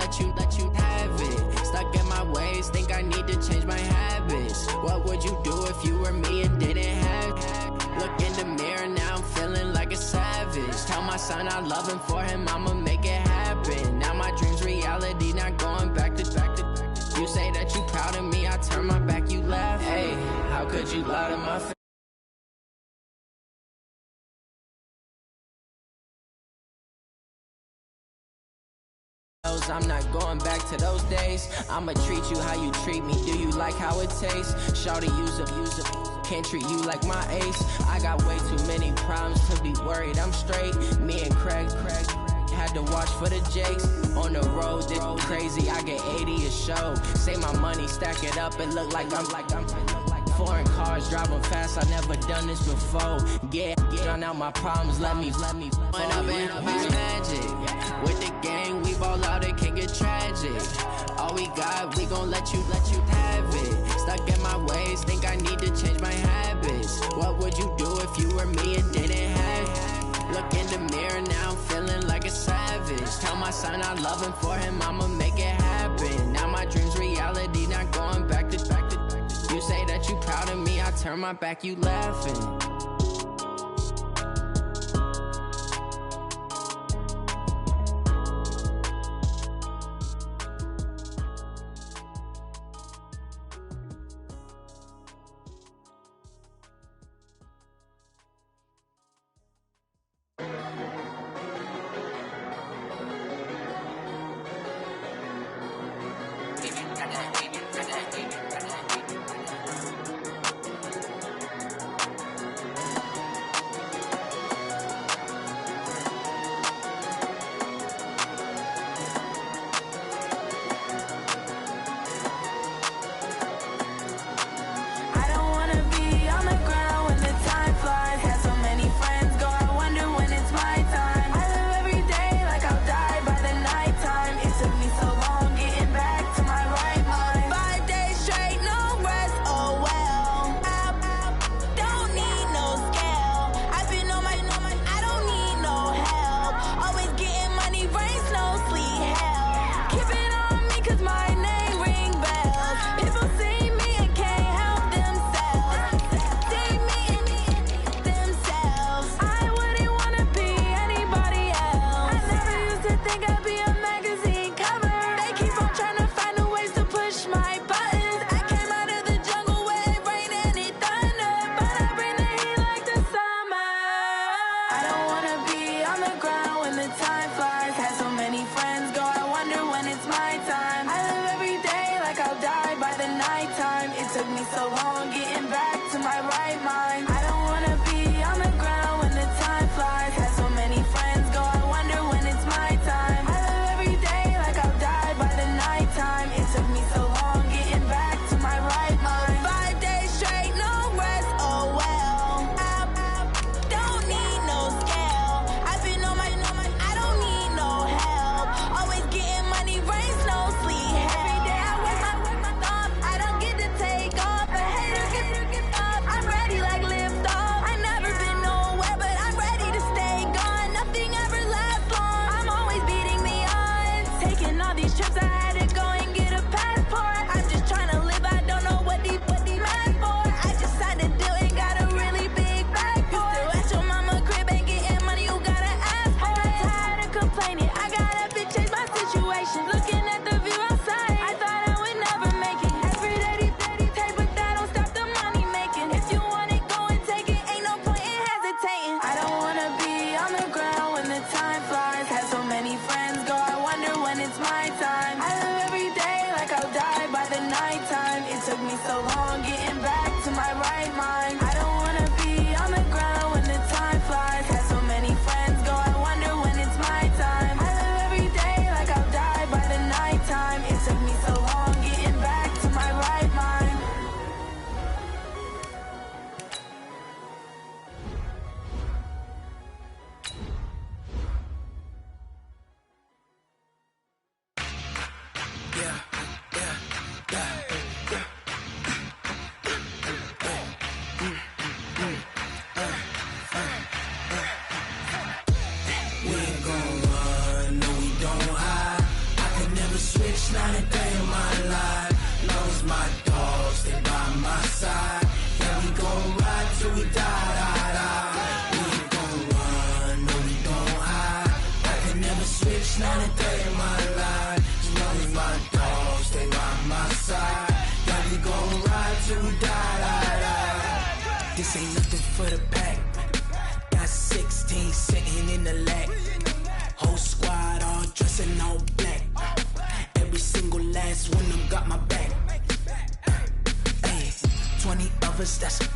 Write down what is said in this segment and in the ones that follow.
let you have it. Stuck in my ways, think I need to change my habits. What would you do if you were me and didn't have it? Look in the mirror, now I'm feeling like a savage. Tell my son I love him, for him I'ma make it happen. Now my dream's reality, not going back to You say that you proud of me, I turn my back, you laugh. Hey, how could you lie to my face? I'm not going back to those days. I'ma treat you how you treat me. Do you like how it tastes? Shawty, use up. Can't treat you like my ace. I got way too many problems to be worried. I'm straight. Me and Craig had to watch for the Jakes. On the road, this crazy. I get 80 a show. Say my money, stack it up, and look like I'm foreign cars, driving fast, I never done this before. Get drown out my problems, let me When up in magic, with the gang, we ball out, it can get tragic. All we got, we gon' let you have it. Stuck in my ways, think I need to change my habits. What would you do if you were me and didn't have it? Look in the mirror, now I'm feeling like a savage. Tell my son I love him, for him I'ma make it happen. Now my dream's reality, not going back to You say that you proud of me, I turn my back, you laughing.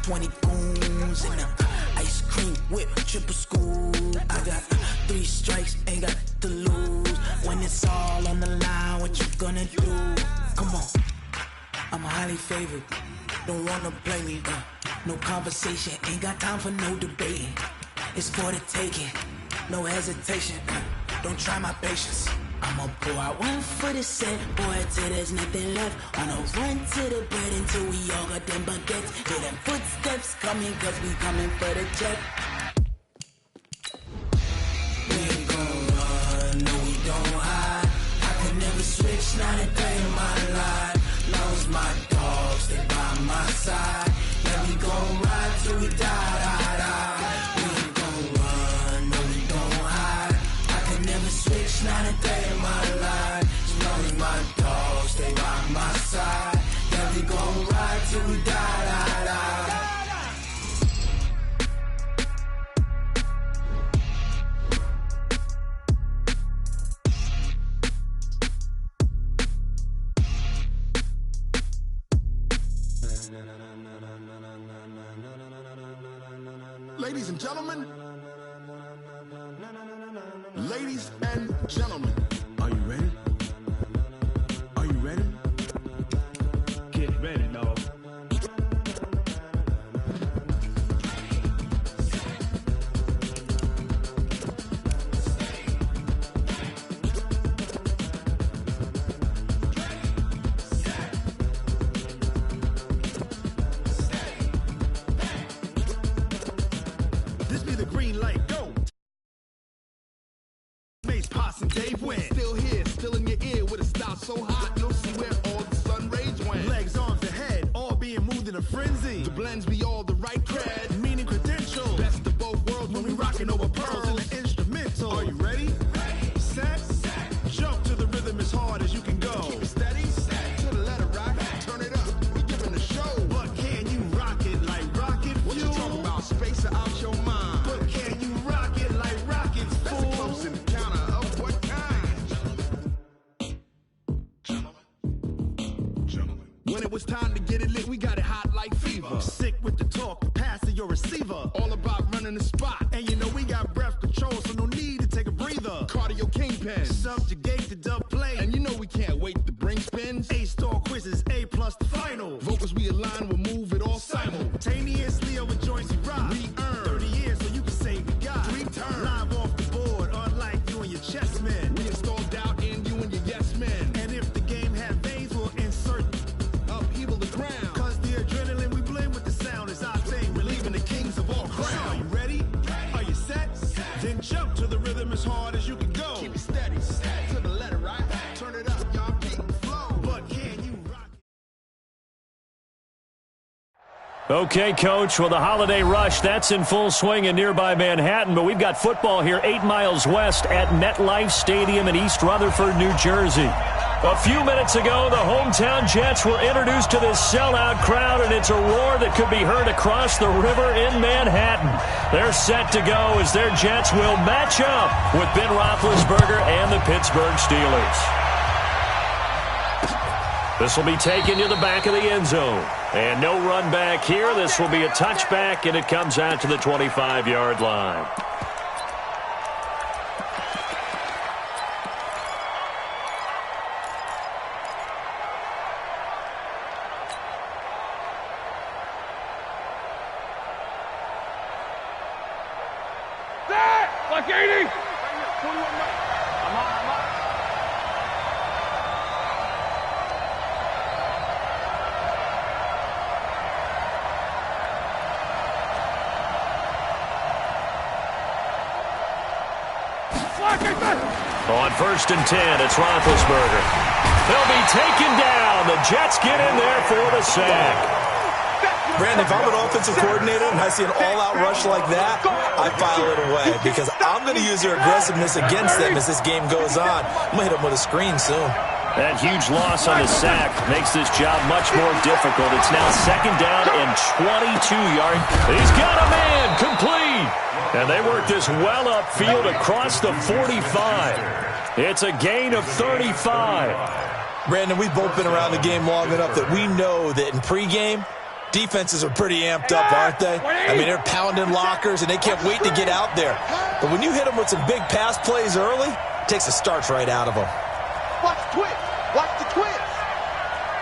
20 goons in the ice cream whip, triple school. I got 3 strikes, ain't got to lose. When it's all on the line, what you gonna do? Come on, I'm highly favored. Don't wanna play me, no conversation, ain't got time for no debating. It's for the taking, no hesitation, don't try my patience. I'ma pour out one for the set, boy, till there's nothing left. On a run to the bread until we all got them baguettes. Hear them footsteps coming, cause we coming for the check. We ain't gon' run, no we don't hide. I could never switch, not a day in my life. Long as my dogs, they by my side. Yeah, we gon' ride till we die. We ain't gon' run, no we don't hide. I could never switch, not a day in my life. As long as my dogs, they by my side. Yeah, we gon' ride till we die. Ladies and gentlemen, ladies and gentlemen, are you ready? Are you ready? Get ready, dog. This be the green light, go! Mace, Poss, and Dave win. Still here, still in your ear with a style so hot, you'll see where all the sun rays went. Legs, arms, and head, all being moved in a frenzy. The blends be all the right cred, meaning credentials. Best of both worlds when we rockin' over pearls in the instrumental. Are you ready? Set, jump to the rhythm as hard as you can go. Keep it steady, to the letter rock, turn it up, we giving the show. But can you rock it like rocket fuel? What you talking about, space out your mind? But can you rock it like rockets, fool? That's a close encounter of what kind? Gentlemen. When it was time to get it lit, we got it hot like fever. Sick with the talk, pass to your receiver. All about running the spot. And you know we got breath control, so no need to take a breather. Cardio kingpin, subjugate the dub play. And you know we can't wait to bring spins. A-star quizzes, A+ the final. Vocals we align, we'll move it all simultaneously over joints we rock. We earn 30 years, so you can say we got 3 turns. Live off the board, unlike you and your chess men. We install doubt in you and your yes men. And if the game had veins, we'll insert upheaval the ground. Cause the adrenaline we blend with the sound is our thing. Relieving the kings of all crowns. Are you ready? Are you set? Then jump to the rhythm as hard as you can go. Keep it steady, to the letter, right? Turn it up, y'all beat the flow. But can you rock? Okay, Coach, well, the holiday rush, that's in full swing in nearby Manhattan, but we've got football here 8 miles west at MetLife Stadium in East Rutherford, New Jersey. A few minutes ago, the hometown Jets were introduced to this sellout crowd, and it's a roar that could be heard across the river in Manhattan. They're set to go as their Jets will match up with Ben Roethlisberger and the Pittsburgh Steelers. This will be taken to the back of the end zone. And no run back here. This will be a touchback, and it comes out to the 25-yard line. Like 80! On 1st and 10, it's Roethlisberger. They'll be taken down. The Jets get in there for the sack. Brandon, if I'm an offensive coordinator and I see an all-out rush like that, I file it away because I'm going to use their aggressiveness against them as this game goes on. I'm going to hit them with a screen soon. That huge loss on the sack makes this job much more difficult. It's now 2nd down and 22 yards. He's got a man complete. And they work this well upfield across the 45. It's a gain of 35. Brandon, we've both been around the game long enough that we know that in pregame, Defenses are pretty amped up, aren't they? I mean, they're pounding lockers, and they can't wait to get out there. But when you hit them with some big pass plays early, it takes the starch right out of them. Watch the twist. Watch the twist.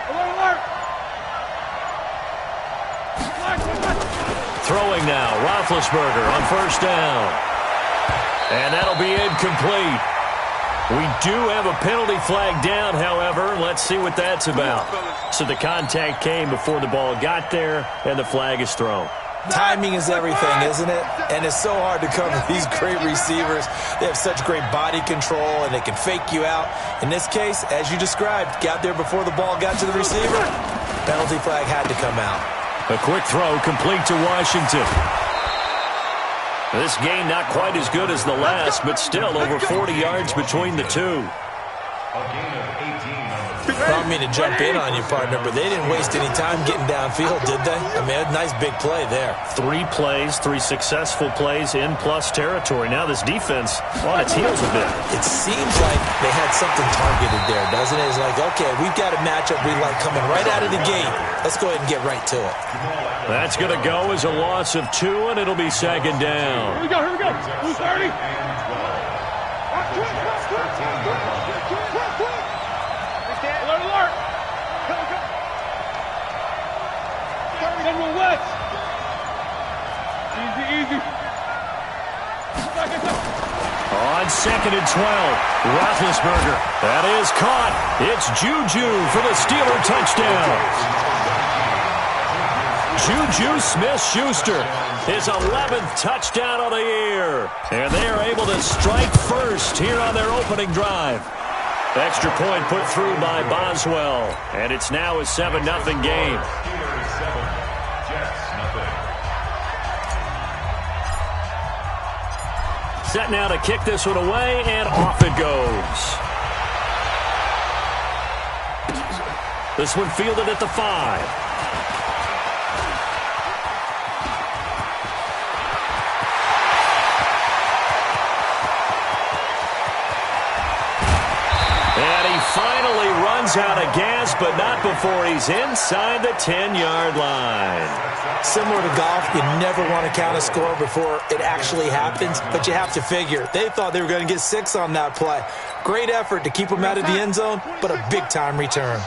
Alert. Throwing now, Roethlisberger on first down. And that'll be incomplete. We do have a penalty flag down, however. Let's see what that's about. So the contact came before the ball got there, and the flag is thrown. Timing is everything, isn't it? And it's so hard to cover these great receivers. They have such great body control, and they can fake you out. In this case, as you described, got there before the ball got to the receiver. Penalty flag had to come out. A quick throw complete to Washington. This game not quite as good as the last, but still over 40 yards between the two. I don't mean to jump in on you, partner, but they didn't waste any time getting downfield, did they? I mean, a nice big play there. 3 plays, 3 successful plays in plus territory. Now this defense on its heels a bit. It seems like they had something targeted there, doesn't it? It's like, okay, we've got a matchup we like coming right out of the gate. Let's go ahead and get right to it. That's going to go as a loss of 2, and it'll be second down. Here we go. 230. Alert. West. Easy. On second and 12, Roethlisberger. That is caught. It's Juju for the Steeler touchdown. Juju Smith-Schuster, his 11th touchdown of the year. And they are able to strike first here on their opening drive. Extra point put through by Boswell. And it's now a 7-0 game. Set now to kick this one away, and off it goes. This one fielded at the 5. Finally runs out of gas, but not before he's inside the 10-yard line. Similar to golf, you never want to count a score before it actually happens, but you have to figure. They thought they were going to get 6 on that play. Great effort to keep them out of the end zone, but a big-time return.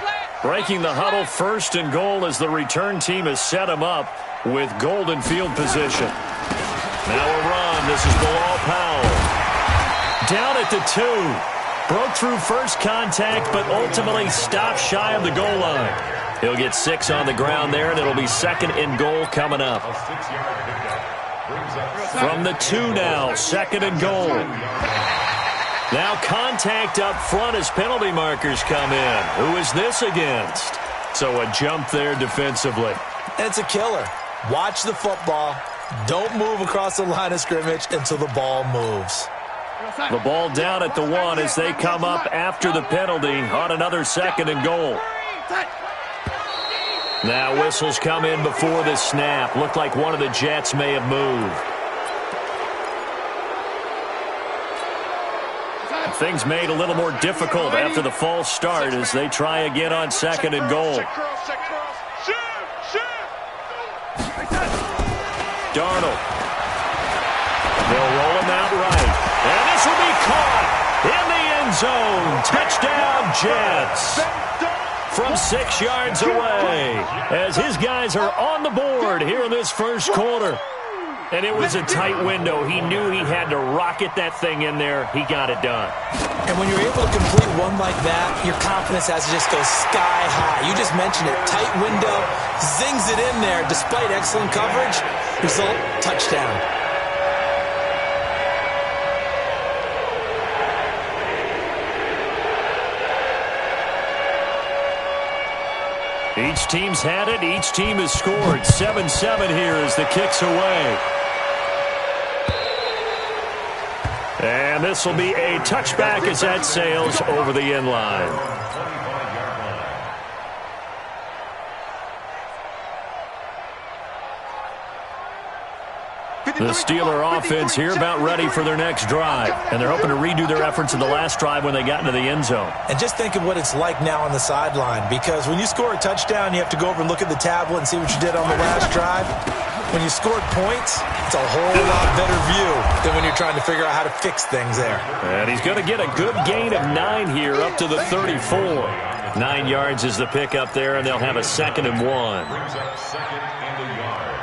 Breaking the huddle, first and goal as the return team has set him up with golden field position. Now a run. This is Bilal Powell. Down at the 2. Broke through first contact, but ultimately stopped shy of the goal line. He'll get 6 on the ground there, and it'll be second and goal coming up. From the 2 now, second and goal. Now contact up front as penalty markers come in. Who is this against? So a jump there defensively. And it's a killer. Watch the football. Don't move across the line of scrimmage until the ball moves. The ball down at the 1 as they come up after the penalty on another second and goal. Now whistles come in before the snap. Looked like one of the Jets may have moved. Things made a little more difficult after the false start as they try again on second and goal. Darnold. They'll roll him out right. And this will be caught in the end zone. Touchdown, Jets. From 6 yards away as his guys are on the board here in this first quarter. And it was a tight window. He knew he had to rocket that thing in there. He got it done. And when you're able to complete one like that, your confidence has to just go sky high. You just mentioned it. Tight window, zings it in there despite excellent coverage. Result, touchdown. Each team's had it. Each team has scored. 7-7 here as the kick's away. And this will be a touchback as that sails over the end line. The Steeler offense here about ready for their next drive. And they're hoping to redo their efforts in the last drive when they got into the end zone. And just think of what it's like now on the sideline, because when you score a touchdown, you have to go over and look at the tablet and see what you did on the last drive. When you scored points, it's a whole lot better view than when you're trying to figure out how to fix things there. And he's going to get a good gain of 9 here up to the 34. 9 yards is the pickup there, and they'll have a 2nd and 1. Brings up 2nd and a yard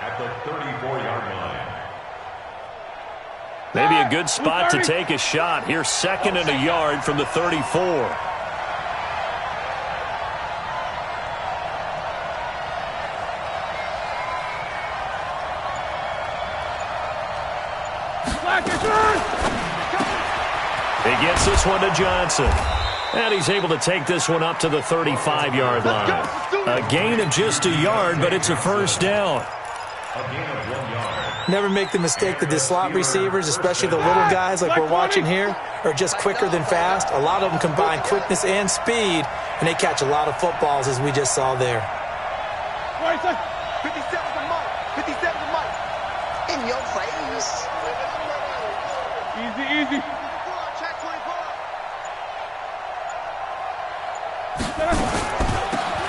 at the 34-yard line. Maybe a good spot to take a shot. Here's 2nd and a yard from the 34. He gets this one to Johnson. And he's able to take this one up to the 35-yard line. A gain of just a yard, but it's a first down. A gain of 1 yard. Never make the mistake that the slot receivers, especially the little guys like we're watching here, are just quicker than fast. A lot of them combine quickness and speed, and they catch a lot of footballs, as we just saw there. 57 to Mike. 57 to Mike. In your face. Easy. Check 24.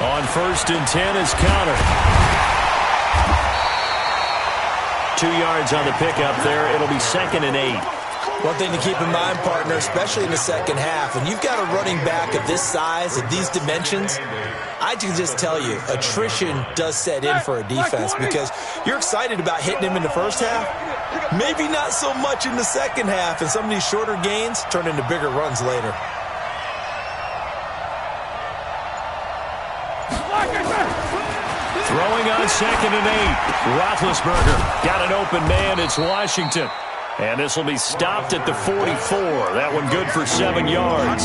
On 1st and 10 is Counter. 2 yards on the pickup there. It'll be 2nd and 8. One thing to keep in mind, partner, especially in the second half, when you've got a running back of this size, of these dimensions, I can just tell you, attrition does set in for a defense, because you're excited about hitting him in the first half, maybe not so much in the second half, and some of these shorter gains turn into bigger runs later. Throwing on 2nd and 8. Roethlisberger got an open man. It's Washington. And this will be stopped at the 44. That one good for 7 yards.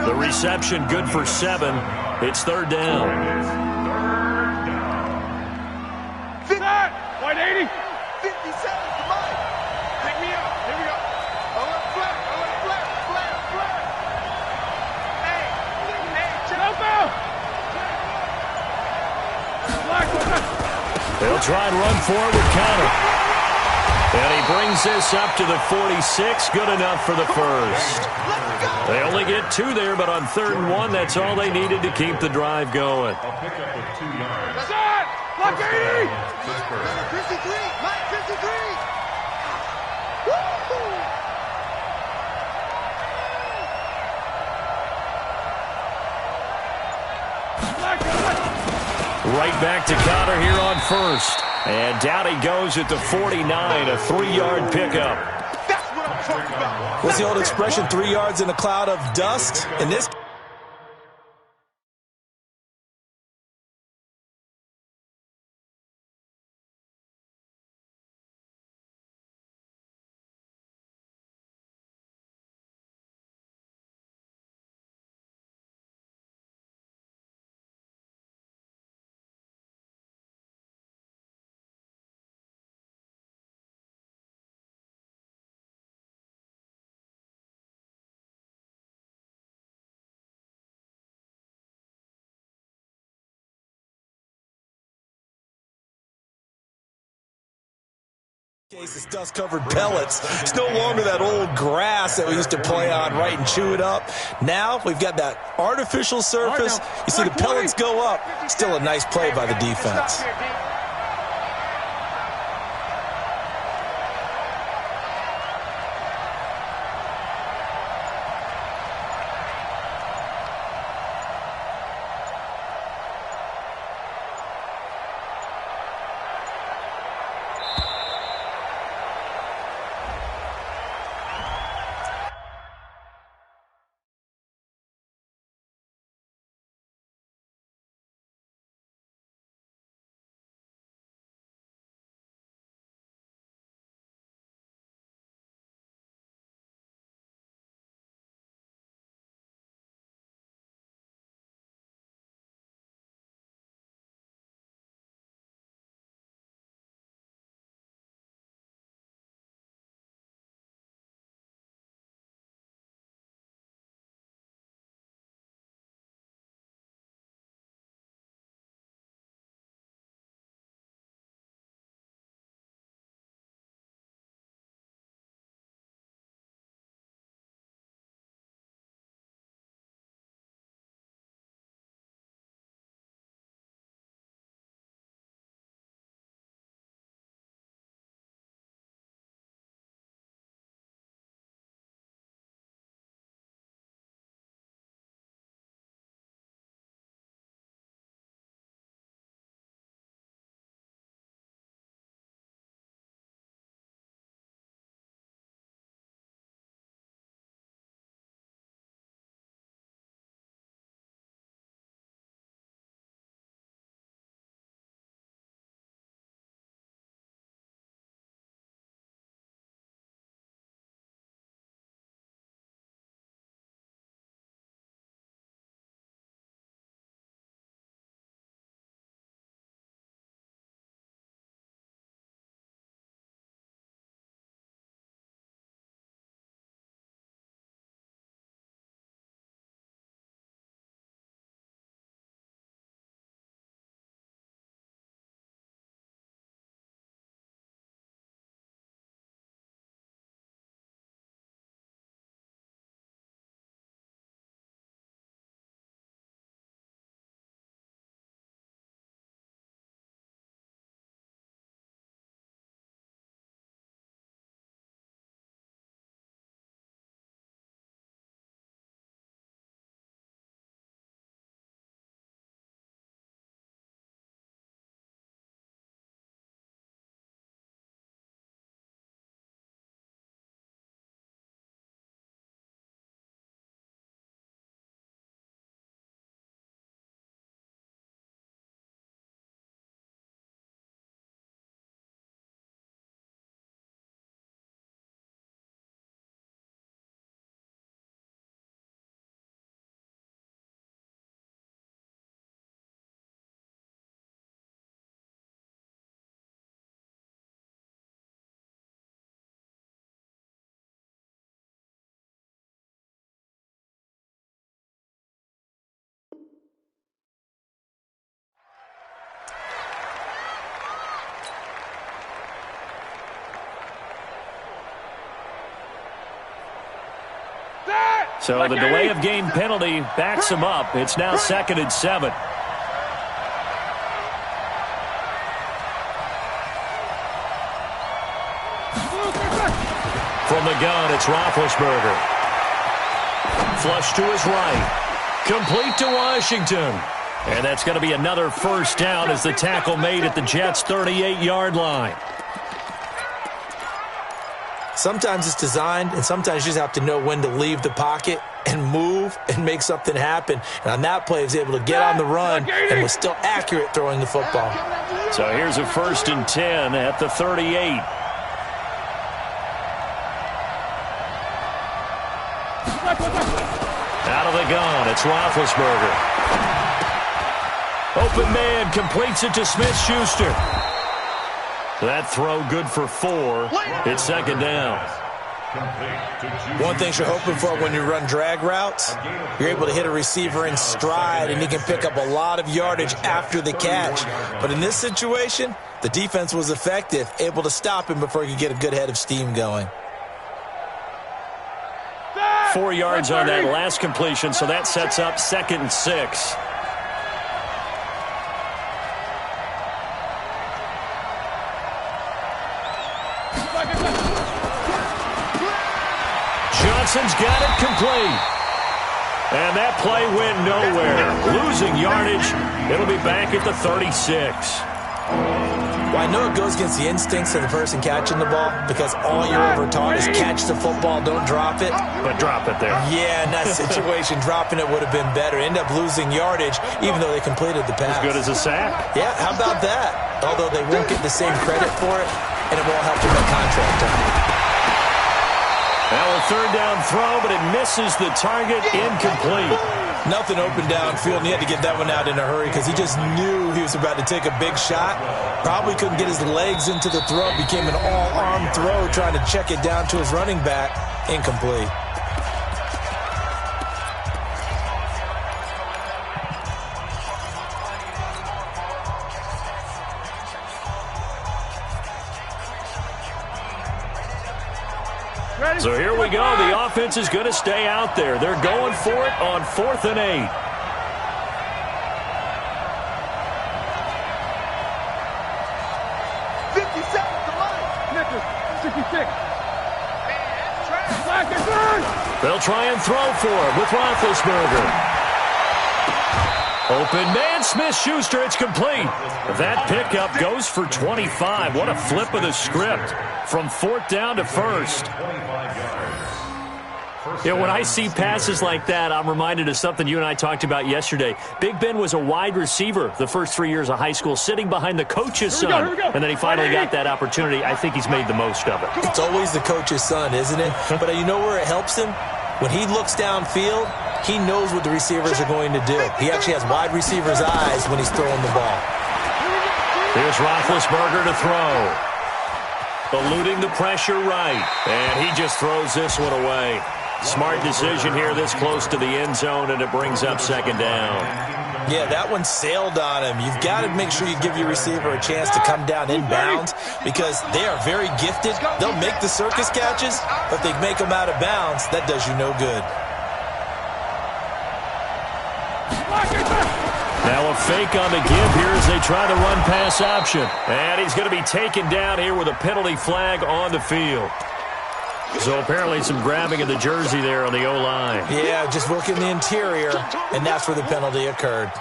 The reception good for 7. It's 3rd down. 180. 57 to Mike. Pick me up. Here we go. I want flat. Hey, Help out. They'll try and run forward with Counter. And he brings this up to the 46. Good enough for the first. They only get 2 there, but on 3rd and 1, that's all they needed to keep the drive going. A pickup of 2 yards. Shot. Block 80. Pittsburgh. 53. Mike 53. Right back to Counter here on 1st. And down he goes at the 49, a 3-yard pickup. That's what I'm talking about. What's the old expression, 3 yards in a cloud of dust? In this case, it's dust-covered pellets. It's no longer that old grass that we used to play on, right, and chew it up. Now we've got that artificial surface. You see the pellets go up. Still a nice play by the defense. So the delay of game penalty backs him up. It's now 2nd and 7. From the gun, it's Roethlisberger. Flush to his right. Complete to Washington. And that's going to be another first down as the tackle made at the Jets' 38-yard line. Sometimes it's designed, and sometimes you just have to know when to leave the pocket and move and make something happen. And on that play, he was able to get on the run and was still accurate throwing the football. So here's a 1st and 10 at the 38. Out of the gun, it's Roethlisberger. Open man completes it to Smith-Schuster. That throw good for 4. It's 2nd down. One thing you're hoping for when you run drag routes, you're able to hit a receiver in stride, and he can pick up a lot of yardage after the catch. But in this situation, the defense was effective, able to stop him before he could get a good head of steam going. 4 yards on that last completion, so that sets up 2nd and 6. Johnson's got it complete. And that play went nowhere. Losing yardage. It'll be back at the 36. Well, I know it goes against the instincts of the person catching the ball because all you're ever taught is catch the football, don't drop it. But drop it there. Yeah, in that situation, dropping it would have been better. End up losing yardage even though they completed the pass. As good as a sack. Yeah, how about that? Although they won't get the same credit for it, and it won't help them get contract time. Now a 3rd down throw, but it misses the target. Incomplete. Nothing open downfield, and he had to get that one out in a hurry because he just knew he was about to take a big shot. Probably couldn't get his legs into the throw. Became an all-arm throw trying to check it down to his running back. Incomplete. So here we go. The offense is going to stay out there. They're going for it on 4th and 8. They'll try and throw for it with Roethlisberger. Open man, Smith-Schuster, it's complete. That pickup goes for 25. What a flip of the script from 4th down to 1st. Yeah, when I see passes like that, I'm reminded of something you and I talked about yesterday. Big Ben was a wide receiver the first 3 years of high school, sitting behind the coach's son. And then he finally got that opportunity. I think he's made the most of it. It's always the coach's son, isn't it? But you know where it helps him? When he looks downfield, he knows what the receivers are going to do. He actually has wide receivers' eyes when he's throwing the ball. Here's Roethlisberger to throw. Eluding the pressure right. And he just throws this one away. Smart decision here this close to the end zone, and it brings up 2nd down. Yeah, that one sailed on him. You've got to make sure you give your receiver a chance to come down inbounds because they are very gifted. They'll make the circus catches, but if they make them out of bounds, that does you no good. Now a fake on the give here as they try the run-pass option. And he's going to be taken down here with a penalty flag on the field. So apparently some grabbing of the jersey there on the O-line. Yeah, just working the interior, and that's where the penalty occurred.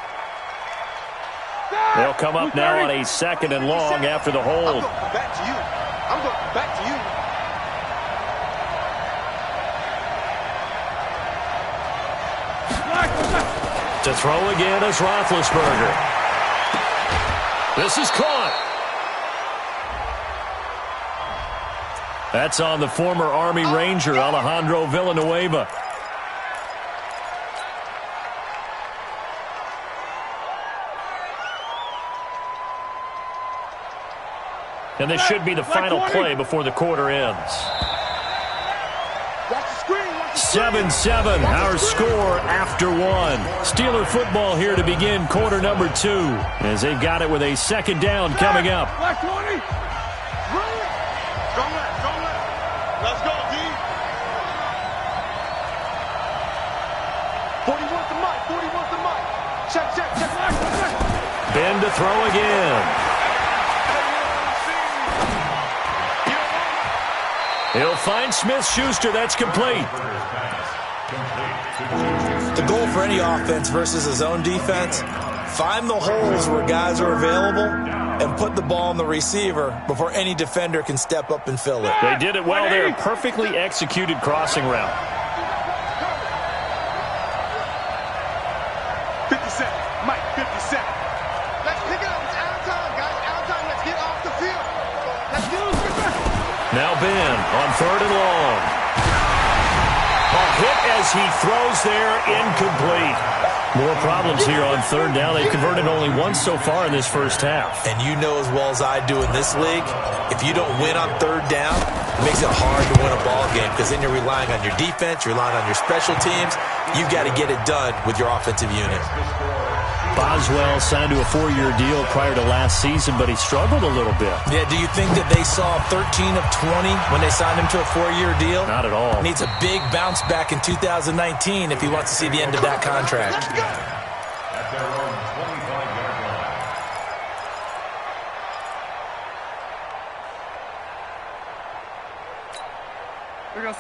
They'll come up now on a 2nd and long after the hold. Back to you. I'm going back to you. To throw again is Roethlisberger. This is caught. That's on the former Army Ranger, Alejandro Villanueva. And this should be the final play before the quarter ends. 7-7, our score after 1. Steeler football here to begin quarter number 2, as they've got it with a 2nd down coming up. 40 wants the mic. 40 wants the mic. Check. Ben to throw again. He'll find Smith-Schuster. That's complete. The goal for any offense versus his own defense, find the holes where guys are available and put the ball on the receiver before any defender can step up and fill it. They did it well there. Perfectly executed crossing route. 50 seconds. Mike, 50 seconds. Let's pick it up. It's out of time, guys. Out of time. Let's get off the field. Let's get on the field. Now Ben on 3rd and long. A hit as he throws there, incomplete. More problems here on 3rd down. They've converted only once so far in this first half. And you know as well as I do in this league, if you don't win on 3rd down, it makes it hard to win a ball game because then you're relying on your defense, you're relying on your special teams. You've got to get it done with your offensive unit. Boswell signed to a 4-year deal prior to last season, but he struggled a little bit. Yeah, do you think that they saw 13 of 20 when they signed him to a 4-year deal? Not at all. Needs a big bounce back in 2019 if he wants to see the end of that contract. At their own 25-yard line.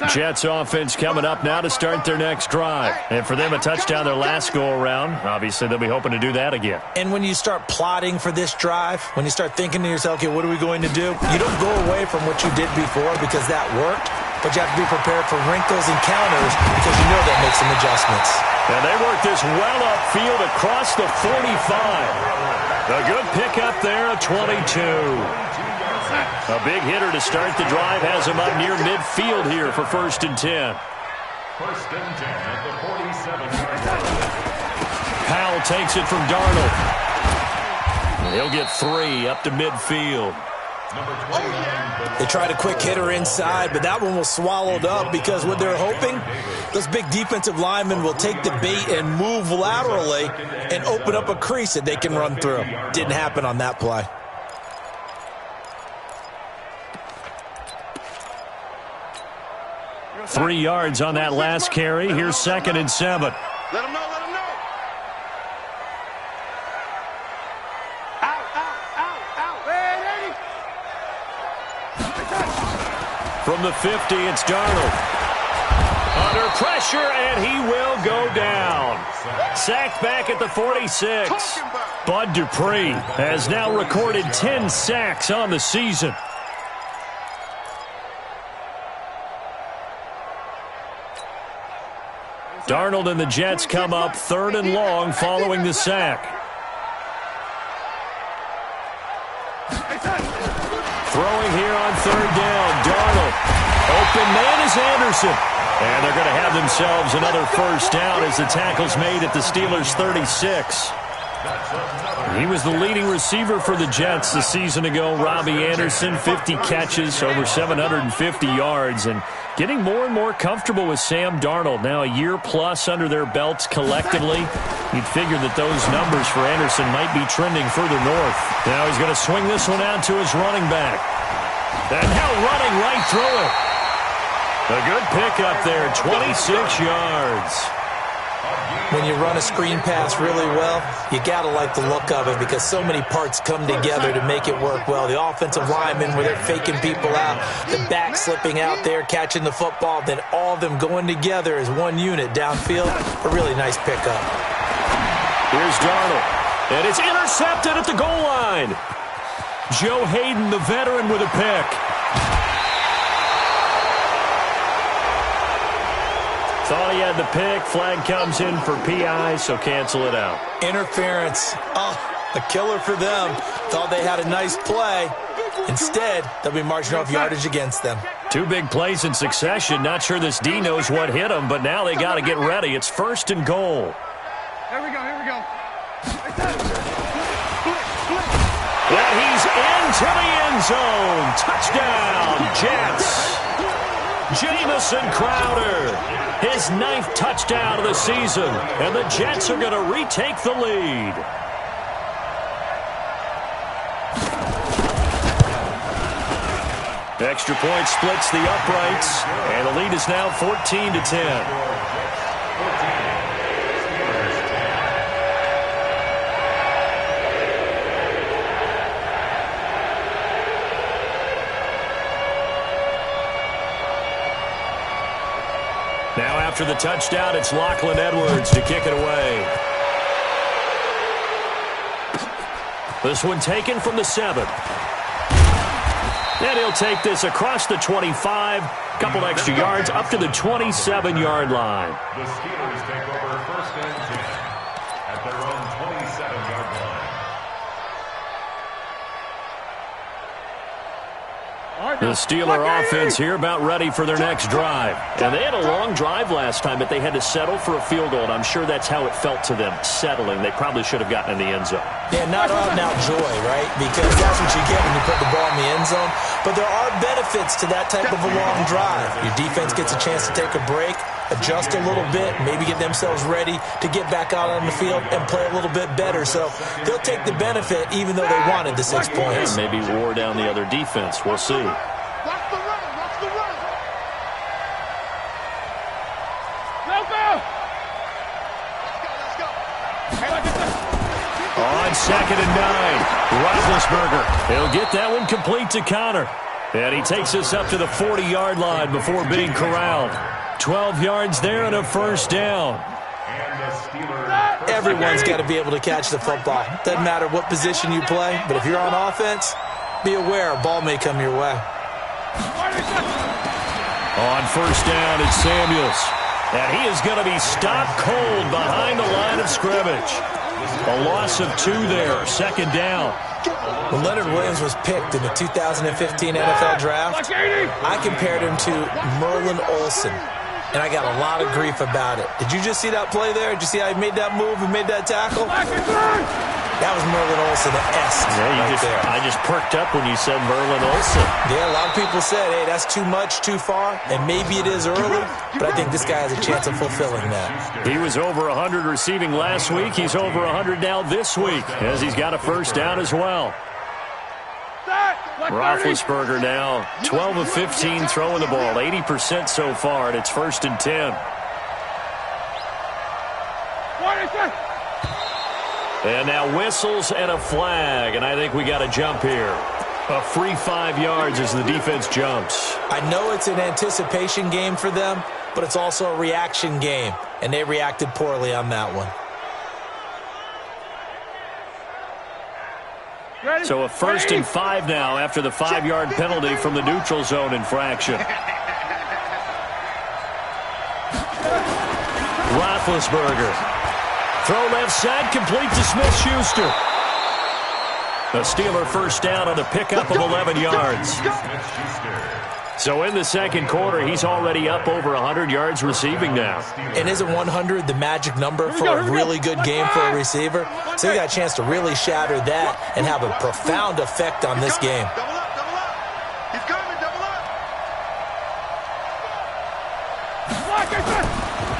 Jets offense coming up now to start their next drive. And for them, a touchdown their last go-around. Obviously, they'll be hoping to do that again. And when you start plotting for this drive, when you start thinking to yourself, okay, what are we going to do? You don't go away from what you did before because that worked, but you have to be prepared for wrinkles and counters because you know they'll make some adjustments. And they work this well upfield across the 45. A good pickup there, a 22. A big hitter to start the drive has him up near midfield here for 1st and 10. 1st and 10 at the 47-yard line. Powell takes it from Darnold. He'll get 3 up to midfield. Number 29. They tried a quick hitter inside, but that one was swallowed up because what they're hoping, those big defensive linemen will take the bait and move laterally and open up a crease that they can run through. Didn't happen on that play. Three yards on that last carry. Here's 2nd and 7. Let him know. Out. From the 50, it's Darnold. Under pressure, and he will go down. Sacked back at the 46. Bud Dupree has now recorded 10 sacks on the season. Darnold and the Jets come up 3rd and long following the sack. Throwing here on 3rd down, Darnold. Open man is Anderson. And they're going to have themselves another 1st down as the tackle's made at the Steelers' 36. He was the leading receiver for the Jets the season ago. Robbie Anderson, 50 catches, over 750 yards, and getting more and more comfortable with Sam Darnold. Now a year plus under their belts collectively. You'd figure that those numbers for Anderson might be trending further north. Now he's going to swing this one out to his running back. And now running right through it. A good pickup there, 26 yards. When you run a screen pass really well, you got to like the look of it because so many parts come together to make it work well. The offensive linemen where they're faking people out, the back slipping out there, catching the football, then all of them going together as one unit downfield. A really nice pickup. Here's Darnold, and it's intercepted at the goal line. Joe Hayden, the veteran, with a pick. Thought he had the pick. Flag comes in for PI, so cancel it out. Interference. Oh, a killer for them. Thought they had a nice play. Instead, they'll be marching off yardage against them. 2 big plays in succession. Not sure this D knows what hit him, but now they got to get ready. It's 1st and goal. Here we go. Well, he's into the end zone. Touchdown, Jets. Jamison Crowder, his 9th touchdown of the season, and the Jets are going to retake the lead. Extra point splits the uprights, and the lead is now 14-10. Now after the touchdown, it's Lachlan Edwards to kick it away. This one taken from the 7. And he'll take this across the 25, couple extra yards up to the 27-yard line. The Steelers take over first and 10 at their own 27-yard line. The Steeler offense here about ready for their next drive. And they had a long drive last time, but they had to settle for a field goal, and I'm sure that's how it felt to them, settling. They probably should have gotten in the end zone. Yeah, not out-and-out joy, right? Because that's what you get when you put the ball in the end zone. But there are benefits to that type of a long drive. Your defense gets a chance to take a break, adjust a little bit, maybe get themselves ready to get back out on the field and play a little bit better. So they'll take the benefit even though they wanted the 6 points. Maybe wore down the other defense. We'll see. Watch the run. Watch the run. Let's go. On 2nd and 9, Roethlisberger. He'll get that one complete to Connor. And he takes us up to the 40-yard line before being corralled. 12 yards there and a first down. Everyone's got to be able to catch the football. Doesn't matter what position you play, but if you're on offense, be aware a ball may come your way. On first down, it's Samuels. And he is going to be stopped cold behind the line of scrimmage. A loss of 2 there, 2nd down. When Leonard Williams was picked in the 2015 NFL Draft, I compared him to Merlin Olsen, and I got a lot of grief about it. Did you just see that play there? Did you see how he made that move and made that tackle? That was Merlin Olsen-esque I just perked up when you said Merlin Olsen. Yeah, a lot of people said, hey, that's too much, too far, and maybe it is early, but I think this guy has a chance of fulfilling that. He was over 100 receiving last week. He's over 100 now this week, as he's got a first down as well. Roethlisberger now 12 of 15 throwing the ball, 80% so far, and it's 1st and 10. And now whistles and a flag, and I think we got a jump here. A free 5 yards as the defense jumps. I know it's an anticipation game for them, but it's also a reaction game, and they reacted poorly on that one. So a 1st and 5 now after the 5-yard penalty from the neutral zone infraction. Roethlisberger. Throw left side, complete to Smith-Schuster. A Steeler first down on a pickup of 11 yards. So in the 2nd quarter, he's already up over 100 yards receiving now. And isn't 100 the magic number for a really good game for a receiver? So he got a chance to really shatter that and have a profound effect on this game. Double up. He's coming, double up.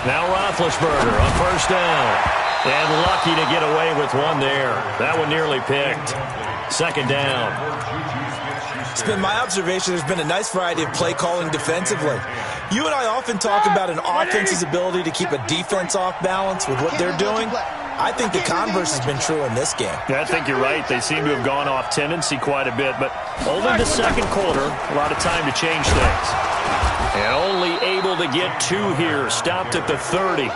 Now Roethlisberger on first down. And lucky to get away with one there. That one nearly picked. 2nd down. It's been my observation there's been a nice variety of play calling defensively. You and I often talk about an offense's ability to keep a defense off balance with what they're doing. I think the converse has been true in this game. Yeah, I think you're right. They seem to have gone off tendency quite a bit, but only the 2nd quarter, a lot of time to change things. And only able to get 2 here, stopped at the 30.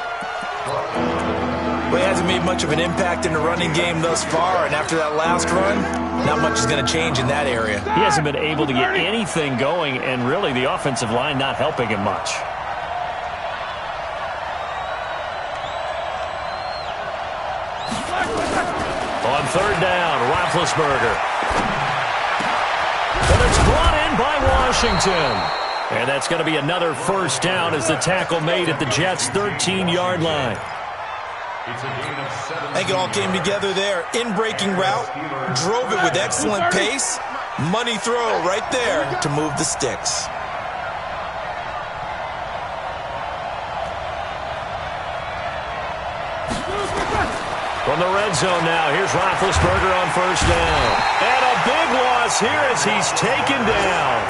Well, he hasn't made much of an impact in the running game thus far, and after that last run, not much is going to change in that area. He hasn't been able to get anything going, and really the offensive line not helping him much. On 3rd down, Roethlisberger. And it's brought in by Washington. And that's going to be another first down as the tackle made at the Jets' 13-yard line. I think it all came together there. In-breaking route, drove it with excellent pace. Money throw right there to move the sticks. From the red zone now, here's Roethlisberger on first down. And a big loss here as he's taken down.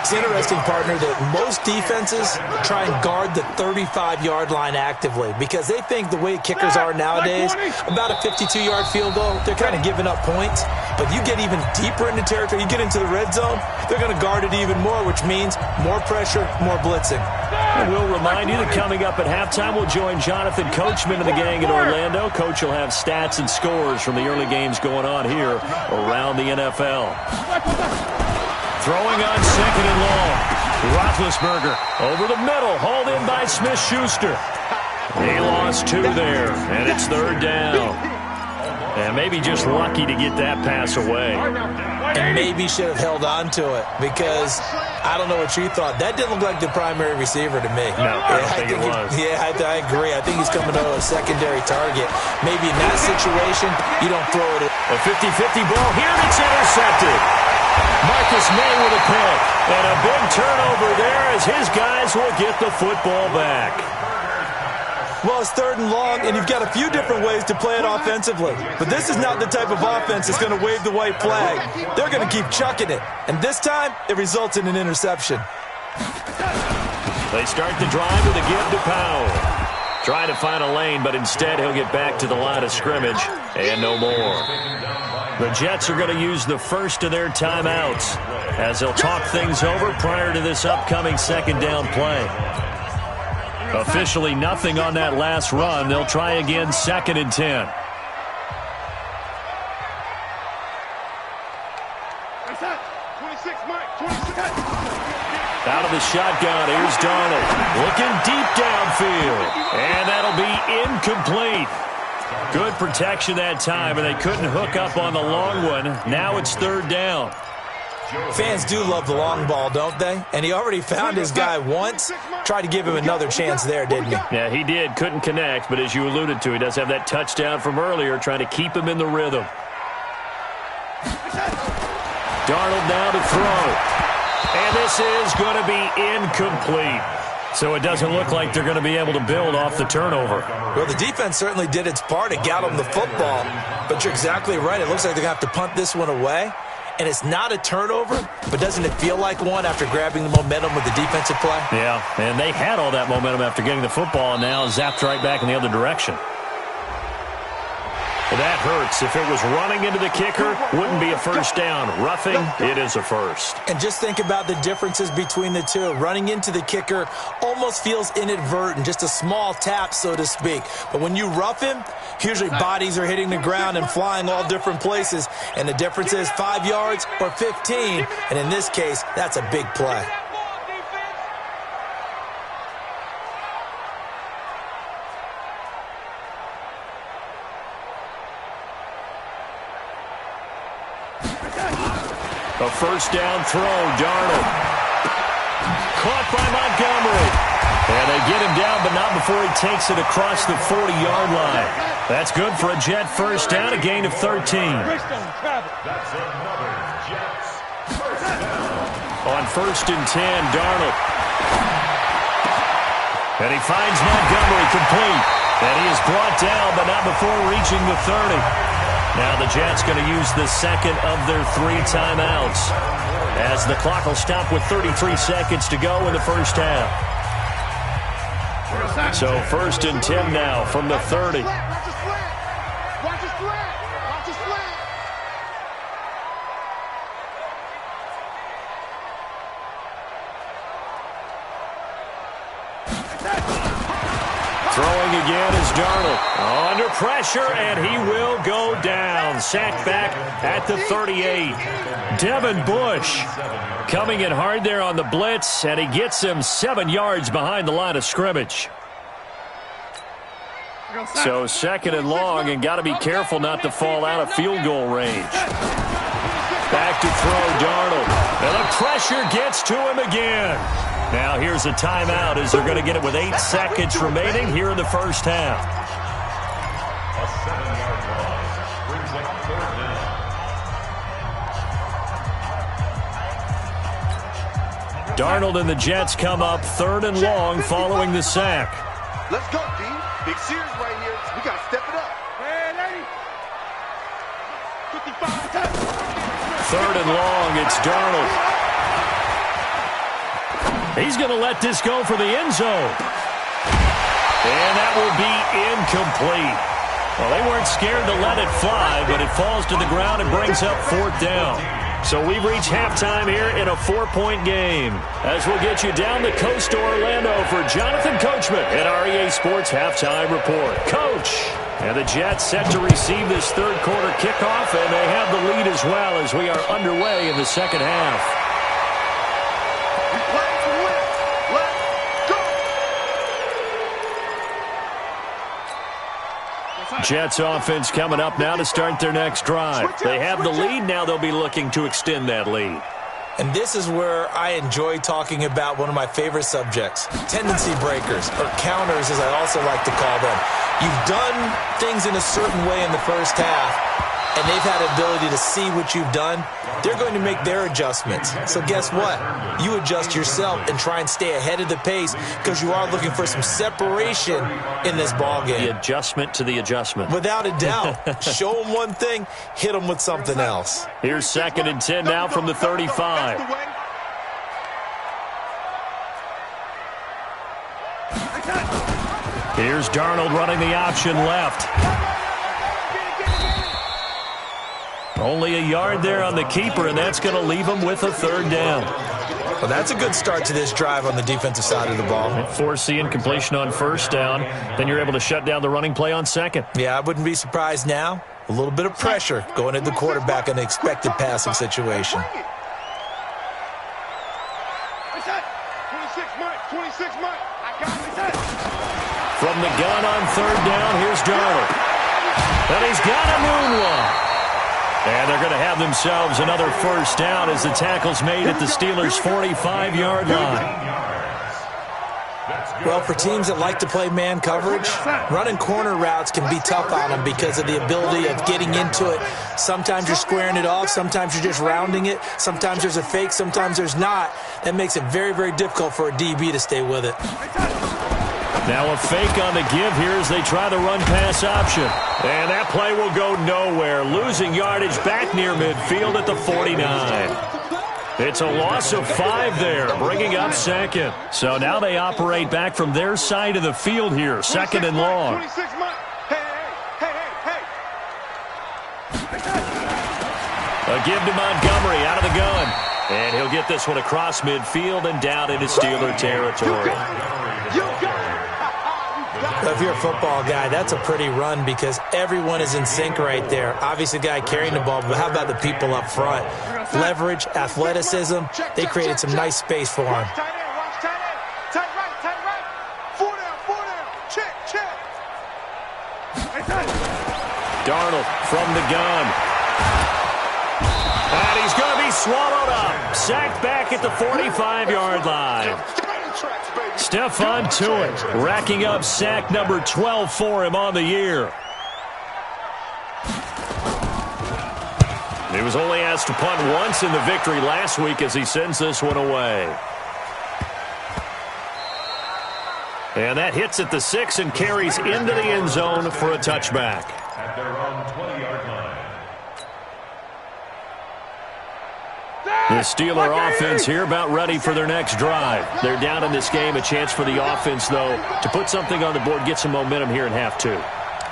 It's interesting, partner, that most defenses try and guard the 35-yard line actively because they think the way kickers are nowadays, about a 52-yard field goal, they're kind of giving up points. But you get even deeper into territory, you get into the red zone, they're going to guard it even more, which means more pressure, more blitzing. And we'll remind you that coming up at halftime, we'll join Jonathan Coachman and the gang in Orlando. Coach will have stats and scores from the early games going on here around the NFL. Throwing on second and long. Roethlisberger over the middle, hauled in by Smith-Schuster. He lost 2 there, and it's third down. And maybe just lucky to get that pass away. And maybe should have held on to it because I don't know what you thought. That didn't look like the primary receiver to me. No, I don't think it was. I agree. I think he's coming to a secondary target. Maybe in that situation, you don't throw it. A 50-50 ball here, and it's intercepted. Marcus May with a pick. And a big turnover there as his guys will get the football back. Well, it's third and long, and you've got a few different ways to play it offensively. But this is not the type of offense that's going to wave the white flag. They're going to keep chucking it. And this time, it results in an interception. They start the drive with a give to Powell. Trying to find a lane, but instead he'll get back to the line of scrimmage and no more. The Jets are going to use the first of their timeouts as they'll talk things over prior to this upcoming second down play. Officially nothing on that last run. They'll try again, second and 10. Out of the shotgun, here's Darnold. Looking deep downfield. And that'll be incomplete. Good protection that time, and they couldn't hook up on the long one. Now it's third down. Fans do love the long ball, don't they? And he already found his guy once. Tried to give him another chance there, didn't he? Yeah, he did. Couldn't connect, but as you alluded to, he does have that touchdown from earlier, trying to keep him in the rhythm. Darnold now to throw. And this is going to be incomplete. So it doesn't look like they're going to be able to build off the turnover. Well, the defense certainly did its part to get them the football. But you're exactly right. It looks like they're going to have to punt this one away. And it's not a turnover, but doesn't it feel like one after grabbing the momentum with the defensive play? Yeah, and they had all that momentum after getting the football and now zapped right back in the other direction. That hurts. If it was running into the kicker, wouldn't be a first down. Roughing, it is a first. And just think about the differences between the two. Running into the kicker almost feels inadvertent, just a small tap, so to speak. But when you rough him, usually bodies are hitting the ground and flying all different places. And the difference is 5 yards or 15. And in this case, that's a big play. A first down throw, Darnold. Caught by Montgomery. And they get him down, but not before he takes it across the 40-yard line. That's good for a Jet first down, a gain of 13. That's another Jets first down. On first and 10, Darnold. And he finds Montgomery complete. And he is brought down, but not before reaching the 30. Now the Jets going to use the second of their 3 timeouts as the clock will stop with 33 seconds to go in the first half. So first and 10 now from the 30. Throwing again is Darnold. Under pressure, and he will go down. Sacked back at the 38. Devin Bush coming in hard there on the blitz, and he gets him 7 yards behind the line of scrimmage. So second and long, and got to be careful not to fall out of field goal range. Back to throw, Darnold. And the pressure gets to him again. Now here's a timeout as they're going to get it with 8 seconds remaining here in the first half. A 7-yard loss brings up third down. Darnold and the Jets come up third and long following the sack. Let's go, D. Big series right here. We got to step it up. Hey, lady. 55. Third and long, it's Darnold. He's going to let this go for the end zone. And that will be incomplete. Well, they weren't scared to let it fly, but it falls to the ground and brings up 4th down. So we've reached halftime here in a 4-point game. As we'll get you down the coast to Orlando for Jonathan Coachman at REA Sports Halftime Report. Coach! And the Jets set to receive this third quarter kickoff, and they have the lead as well as we are underway in the second half. Jets offense coming up now to start their next drive. They have the lead. Now they'll be looking to extend that lead. And this is where I enjoy talking about one of my favorite subjects, tendency breakers, or counters as I also like to call them. You've done things in a certain way in the first half, and they've had the ability to see what you've done. They're going to make their adjustments. So guess what? You adjust yourself and try and stay ahead of the pace because you are looking for some separation in this ball game. The adjustment to the adjustment. Without a doubt. Show them one thing, hit them with something else. Here's 2nd and 10 now from the 35. Here's Darnold running the option left. Only a yard there on the keeper, and that's going to leave him with a 3rd down. Well, that's a good start to this drive on the defensive side of the ball. Forcing completion on 1st down. Then you're able to shut down the running play on 2nd. Yeah, I wouldn't be surprised now. A little bit of pressure going at the quarterback in an expected passing situation. 26 Mike. I got it. From the gun on 3rd down, here's Darnold. And he's got a moonwalk. And they're going to have themselves another 1st down as the tackle's made at the Steelers' 45-yard line. Well, for teams that like to play man coverage, running corner routes can be tough on them because of the ability of getting into it. Sometimes you're squaring it off. Sometimes you're just rounding it. Sometimes there's a fake. Sometimes there's not. That makes it very, very difficult for a DB to stay with it. Now a fake on the give here as they try the run-pass option. And that play will go nowhere. Losing yardage back near midfield at the 49. It's a loss of 5 there, bringing up 2nd. So now they operate back from their side of the field here, 2nd and long. A give to Montgomery out of the gun. And he'll get this one across midfield and down into Steeler territory. If you're a football guy, that's a pretty run because everyone is in sync right there. Obviously, the guy carrying the ball, but how about the people up front? Leverage, athleticism, they created some nice space for him. Tight right. 4 down. Check. Darnold from the gun. And he's going to be swallowed up. Sacked back at the 45-yard line. Stephon Tuitt racking up sack number 12 for him on the year. He was only asked to punt once in the victory last week as he sends this one away. And that hits at the 6 and carries into the end zone for a touchback. At their own 20-yard line. The Steeler offense here about ready for their next drive. They're down in this game. A chance for the offense, though, to put something on the board, get some momentum here in half 2.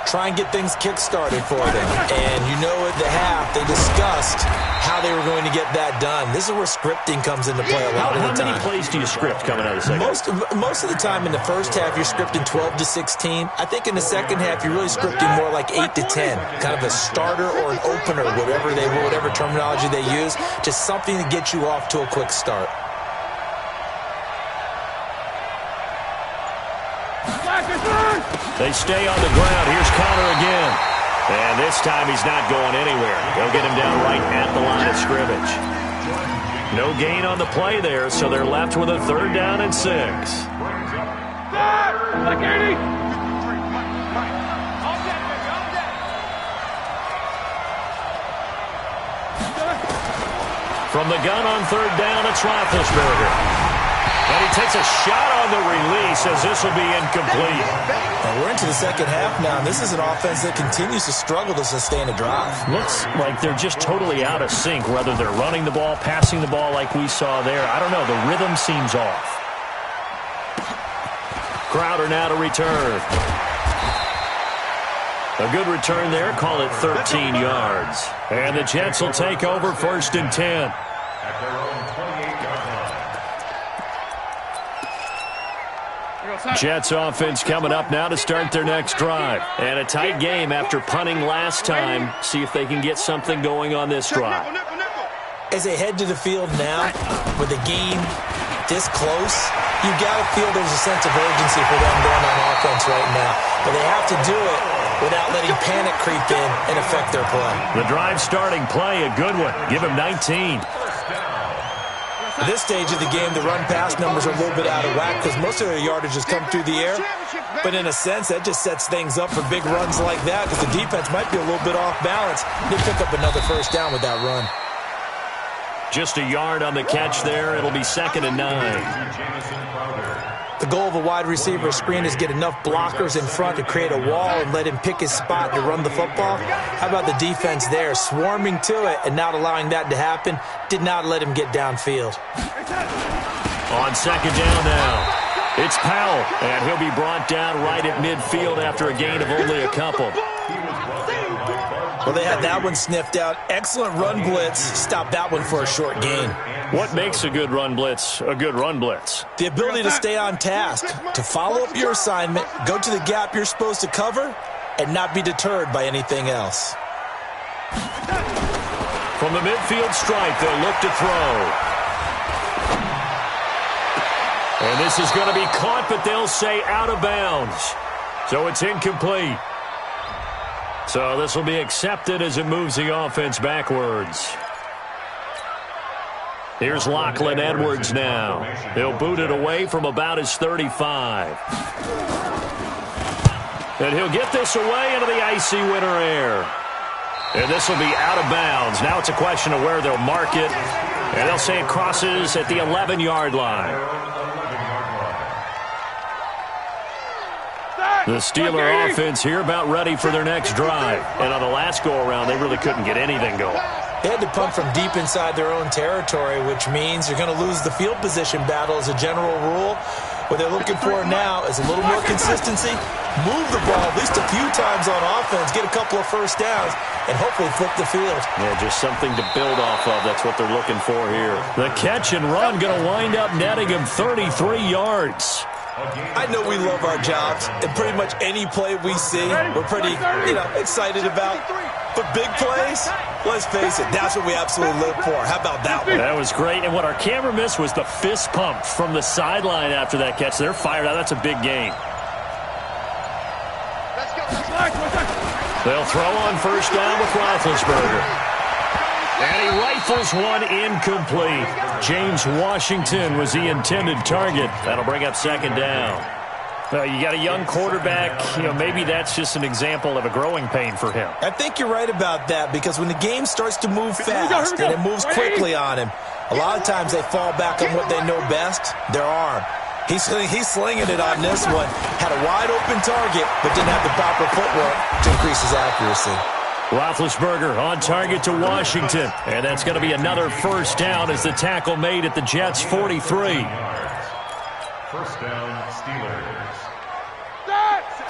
Try and get things kick-started for them. And you know at the half, they discussed how they were going to get that done. This is where scripting comes into play a lot of the time. How many plays do you script coming out of the second? Most of the time in the first half, you're scripting 12 to 16. I think in the second half, you're really scripting more like 8 to 10. Kind of a starter or an opener, whatever terminology they use. Just something to get you off to a quick start. They stay on the ground. Here's Connor again. And this time he's not going anywhere. They'll get him down right at the line of scrimmage. No gain on the play there, so they're left with a 3rd down and 6. From the gun on 3rd down, it's Roethlisberger. And he takes a shot on the release as this will be incomplete. Well, we're into the second half now, and this is an offense that continues to struggle to sustain a drive. Looks like they're just totally out of sync, whether they're running the ball, passing the ball like we saw there. I don't know. The rhythm seems off. Crowder now to return. A good return there. Call it 13 yards. And the Jets will take over 1st and 10. At their own 28-yard line. Jets offense coming up now to start their next drive. And a tight game after punting last time. See if they can get something going on this drive. As they head to the field now, with the game this close, you got to feel there's a sense of urgency for them going on offense right now. But they have to do it without letting panic creep in and affect their play. The drive starting play, a good one. Give him 19. At this stage of the game, the run-pass numbers are a little bit out of whack because most of their yardage has come through the air. But in a sense, that just sets things up for big runs like that because the defense might be a little bit off balance. They pick up another first down with that run. Just a yard on the catch there. It'll be 2nd and 9. The goal of a wide receiver screen is get enough blockers in front to create a wall and let him pick his spot to run the football. How about the defense there, swarming to it and not allowing that to happen? Did not let him get downfield. On 2nd down now, it's Powell, and he'll be brought down right at midfield after a gain of only a couple. Well, they had that one sniffed out. Excellent run blitz. Stopped that one for a short gain. What makes a good run blitz a good run blitz? The ability to stay on task, to follow up your assignment, go to the gap you're supposed to cover, and not be deterred by anything else. From the midfield stripe, they'll look to throw. And this is going to be caught, but they'll say out of bounds. So it's incomplete. So this will be accepted as it moves the offense backwards. Here's Lachlan Edwards now. He'll boot it away from about his 35. And he'll get this away into the icy winter air. And this will be out of bounds. Now it's a question of where they'll mark it. And they'll say it crosses at the 11-yard line. The Steeler offense here about ready for their next drive. And on the last go-around, they really couldn't get anything going. They had to punt from deep inside their own territory, which means you're going to lose the field position battle as a general rule. What they're looking for now is a little more consistency, move the ball at least a few times on offense, get a couple of first downs, and hopefully flip the field. Yeah, just something to build off of. That's what they're looking for here. The catch and run going to wind up netting him 33 yards. I know we love our jobs, and pretty much any play we see, we're pretty, excited about. But big plays, let's face it, that's what we absolutely live for. How about that one? That was great, and what our camera missed was the fist pump from the sideline after that catch. They're fired out. That's a big gain. They'll throw on first down with Roethlisberger. And he rifles one incomplete. James Washington was the intended target. That'll bring up 2nd down. You got a young quarterback. Maybe that's just an example of a growing pain for him. I think you're right about that because when the game starts to move fast and it moves quickly on him, a lot of times they fall back on what they know best, their arm. He's slinging it on this one. Had a wide open target, but didn't have the proper footwork to increase his accuracy. Roethlisberger on target to Washington. And that's going to be another first down as the tackle made at the Jets' 43. First down, Steelers.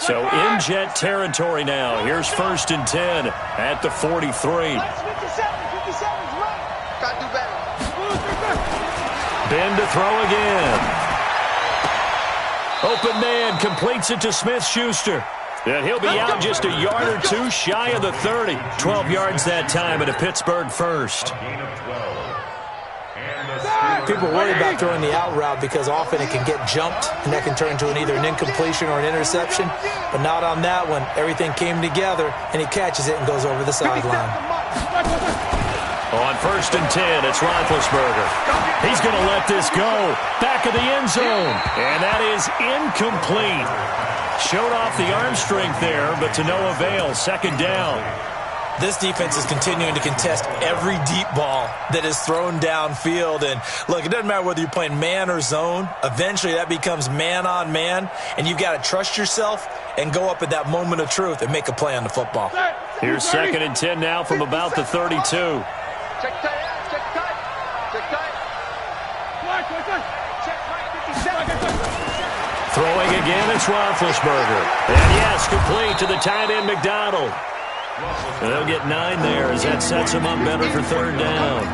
So in Jet territory now. Here's 1st and 10 at the 43. Ben to throw again. Open man completes it to Smith-Schuster. And he'll be out just a yard or two shy of the 30. 12 yards that time and a Pittsburgh first. People worry about throwing the out route because often it can get jumped, and that can turn into either an incompletion or an interception. But not on that one. Everything came together, and he catches it and goes over the sideline. On 1st and 10, it's Roethlisberger. He's going to let this go. Back of the end zone. And that is incomplete. Showed off the arm strength there, but to no avail. 2nd down. This defense is continuing to contest every deep ball that is thrown downfield. And, look, it doesn't matter whether you're playing man or zone. Eventually, that becomes man-on-man, and you've got to trust yourself and go up at that moment of truth and make a play on the football. Here's 2nd and 10 now from about the 32. Check tight, check tight, check tight. Throwing again, it's Roethlisberger. And yes, complete to the tight end, McDonald. And they'll get 9 there as that sets him up better for third down.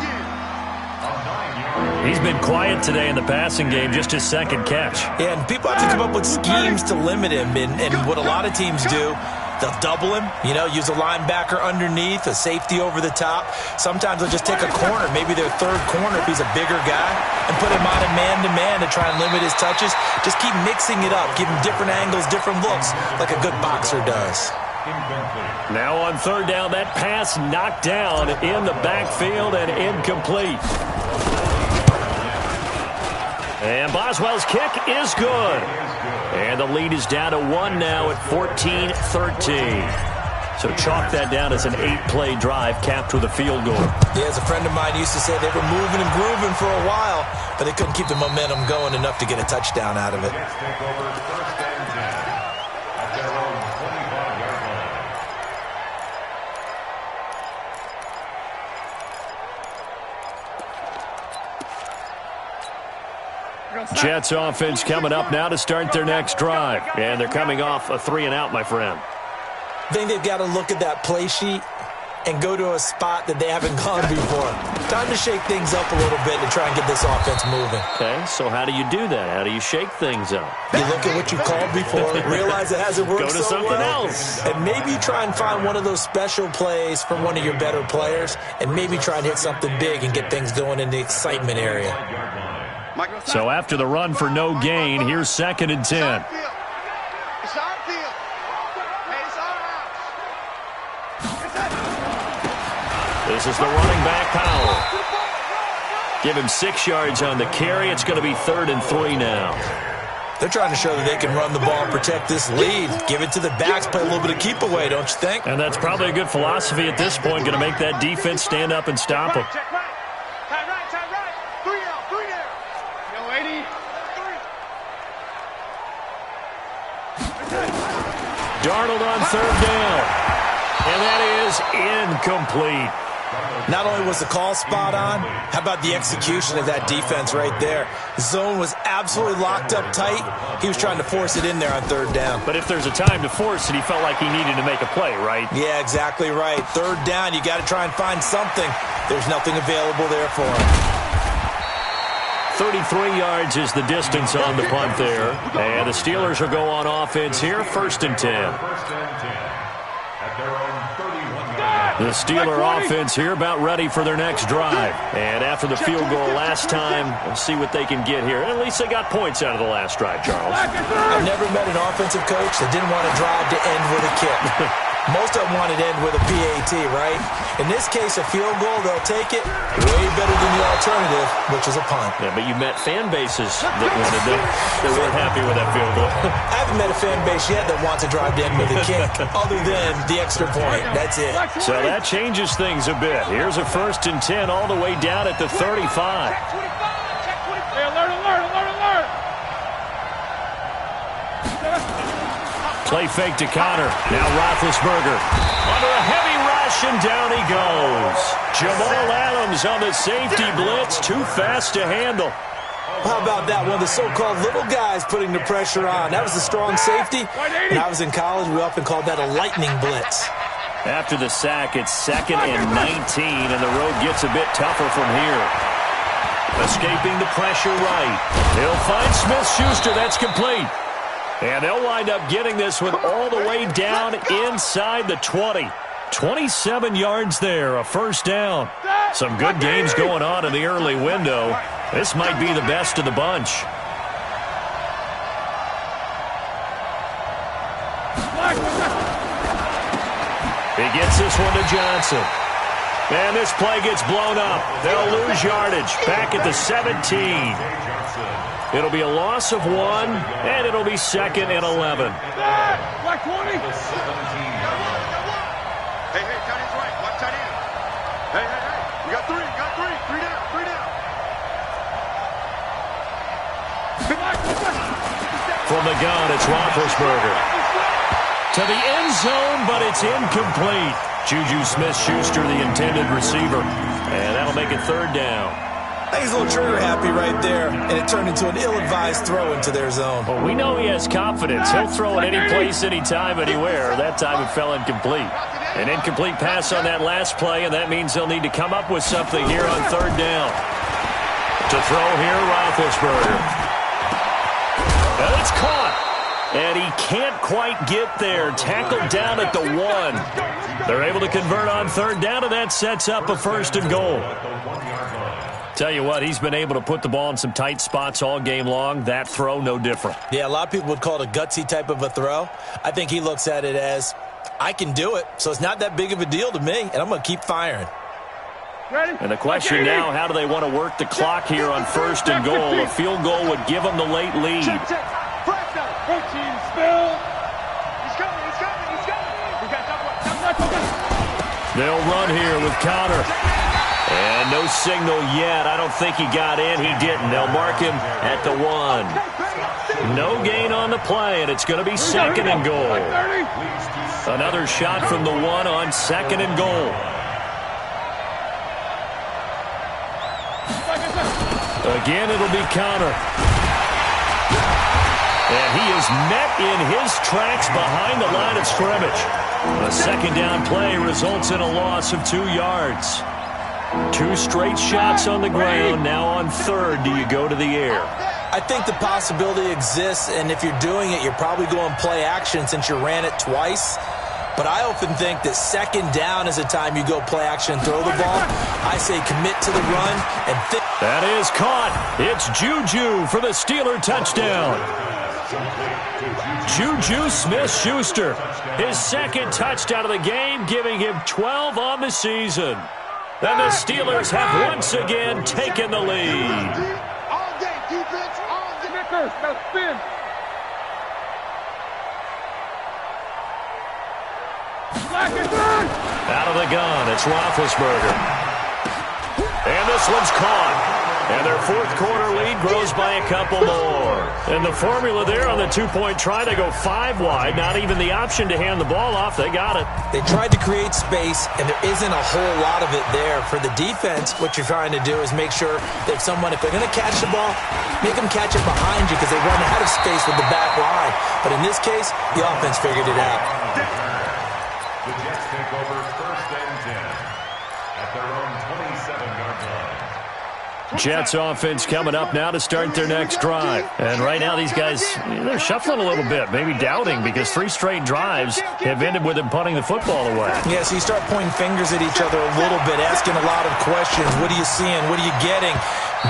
He's been quiet today in the passing game, just his second catch. Yeah, and people have to come up with schemes to limit him. And what a lot of teams do, they'll double him, use a linebacker underneath, a safety over the top. Sometimes they'll just take a corner, maybe their third corner if he's a bigger guy, and put him on a man-to-man to try and limit his touches. Just keep mixing it up, give him different angles, different looks, like a good boxer does. Now on third down, that pass knocked down in the backfield and incomplete. And Boswell's kick is good. And the lead is down to 1 now at 14-13. So chalk that down as an 8-play drive capped with a field goal. Yeah, as a friend of mine used to say, they were moving and grooving for a while, but they couldn't keep the momentum going enough to get a touchdown out of it. Jets offense coming up now to start their next drive. And they're coming off a 3-and-out, my friend. I think they've got to look at that play sheet and go to a spot that they haven't gone before. Time to shake things up a little bit to try and get this offense moving. Okay, so how do you do that? How do you shake things up? You look at what you called before, realize it hasn't worked so well. Go to something else. And maybe try and find one of those special plays from one of your better players, and maybe try and hit something big and get things going in the excitement area. So after the run for no gain, here's 2nd and 10. It's our field. Hey, it's our house. This is the running back, Powell. Give him 6 yards on the carry. It's going to be 3rd and 3 now. They're trying to show that they can run the ball and protect this lead. Give it to the backs, play a little bit of keep away, don't you think? And that's probably a good philosophy at this point, going to make that defense stand up and stop them. Check right. Tight right. 3 down. Yo, 80. Darnold on 3rd down. And that is incomplete. Not only was the call spot on, how about the execution of that defense right there? Zone was absolutely locked up tight. He was trying to force it in there on 3rd down. But if there's a time to force it, he felt like he needed to make a play, right? Yeah, exactly right. 3rd down, you got to try and find something. There's nothing available there for him. 33 yards is the distance on the punt there. And the Steelers will go on offense here, 1st and 10. The Steeler offense here about ready for their next drive. And after the field goal last time, we'll see what they can get here. At least they got points out of the last drive, Charles. I've never met an offensive coach that didn't want to drive to end with a kick. Most of them wanted to end with a PAT, right? In this case, a field goal, they'll take it. Way better than the alternative, which is a punt. Yeah, but you met fan bases that wanted them. They weren't happy with that field goal. I haven't met a fan base yet that wants to drive to end with a kick, other than the extra point. That's it. So that changes things a bit. Here's a 1st and 10 all the way down at the 35. Hey, alert. Play fake to Connor. Now Roethlisberger. Under a heavy rush, and down he goes. Jamal Adams on the safety blitz. Too fast to handle. How about that? One of the so-called little guys putting the pressure on. That was a strong safety. When I was in college, we often called that a lightning blitz. After the sack, it's 2nd and 19, and the road gets a bit tougher from here. Escaping the pressure right. He'll find Smith-Schuster. That's complete. And they'll wind up getting this one all the way down inside the 20. 27 yards there, a 1st down. Some good games going on in the early window. This might be the best of the bunch. He gets this one to Johnson. And this play gets blown up. They'll lose yardage back at the 17. It'll be a loss of 1, and it'll be 2nd and 11. Black 20. Hey, tight end's right. Watch tight end. Hey. You got 3. 3 down. From the gun, it's Roethlisberger. To the end zone, but it's incomplete. Juju Smith-Schuster, the intended receiver. And that'll make it 3rd down. think he's a little trigger happy right there, and it turned into an ill-advised throw into their zone. Well, we know he has confidence. He'll throw it any place, anytime, anywhere. That time it fell incomplete. An incomplete pass on that last play, and that means they'll need to come up with something here on third down. To throw here, Roethlisberger. And it's caught. And he can't quite get there. Tackled down at the 1. They're able to convert on third down, and that sets up a first and goal. Tell you what, he's been able to put the ball in some tight spots all game long. That throw, no different. Yeah, a lot of people would call it a gutsy type of a throw. I think he looks at it as, I can do it, so it's not that big of a deal to me, and I'm going to keep firing. And the question now, how do they want to work the clock here on first and goal? A field goal would give them the late lead. They'll run here with Connor. And no signal yet. I don't think he got in. He didn't. They'll mark him at the 1. No gain on the play, and it's going to be second and goal. Another shot from the 1 on second and goal. Again, it'll be Connor. And he is met in his tracks behind the line of scrimmage. A second down play results in a loss of 2 yards. 2 straight shots on the ground. Now on third, do you go to the air? I think the possibility exists, and if you're doing it, you're probably going play action since you ran it twice. But I often think that second down is a time you go play action and throw the ball. I say commit to the run. And that is caught. It's Juju for the Steeler touchdown. Juju Smith-Schuster, his second touchdown of the game, giving him 12 on the season. And the Steelers have once again taken the lead. All day, defense, all day. Snickers, now spin. Out of the gun, it's Roethlisberger. And this one's caught. And their fourth quarter lead grows by a couple more. And the formula there on the two-point try, they go 5 wide. Not even the option to hand the ball off. They got it. They tried to create space, and there isn't a whole lot of it there. For the defense, what you're trying to do is make sure that if they're going to catch the ball, make them catch it behind you because they run out of space with the back line. But in this case, the offense figured it out. The Jets take over first and 10 at their own 27-yard line. Jets offense coming up now to start their next drive. And right now these guys, they're shuffling a little bit, maybe doubting, because 3 straight drives have ended with them punting the football away. Yeah, so you start pointing fingers at each other a little bit, asking a lot of questions. What are you seeing? What are you getting?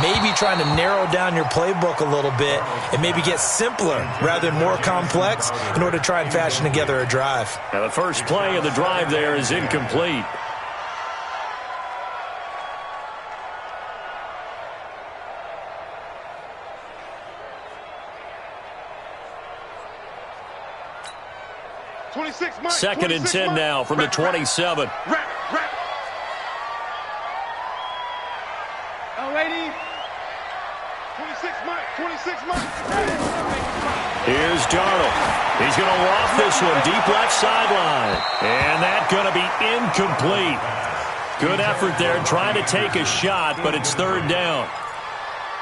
Maybe trying to narrow down your playbook a little bit and maybe get simpler rather than more complex in order to try and fashion together a drive. Now the first play of the drive there is incomplete. Second and 10 now from the 27. lady. 26 Mike. 26 Mike. Here's Darnold. He's going to loft this one deep left sideline. And that's going to be incomplete. Good effort there trying to take a shot, but it's third down.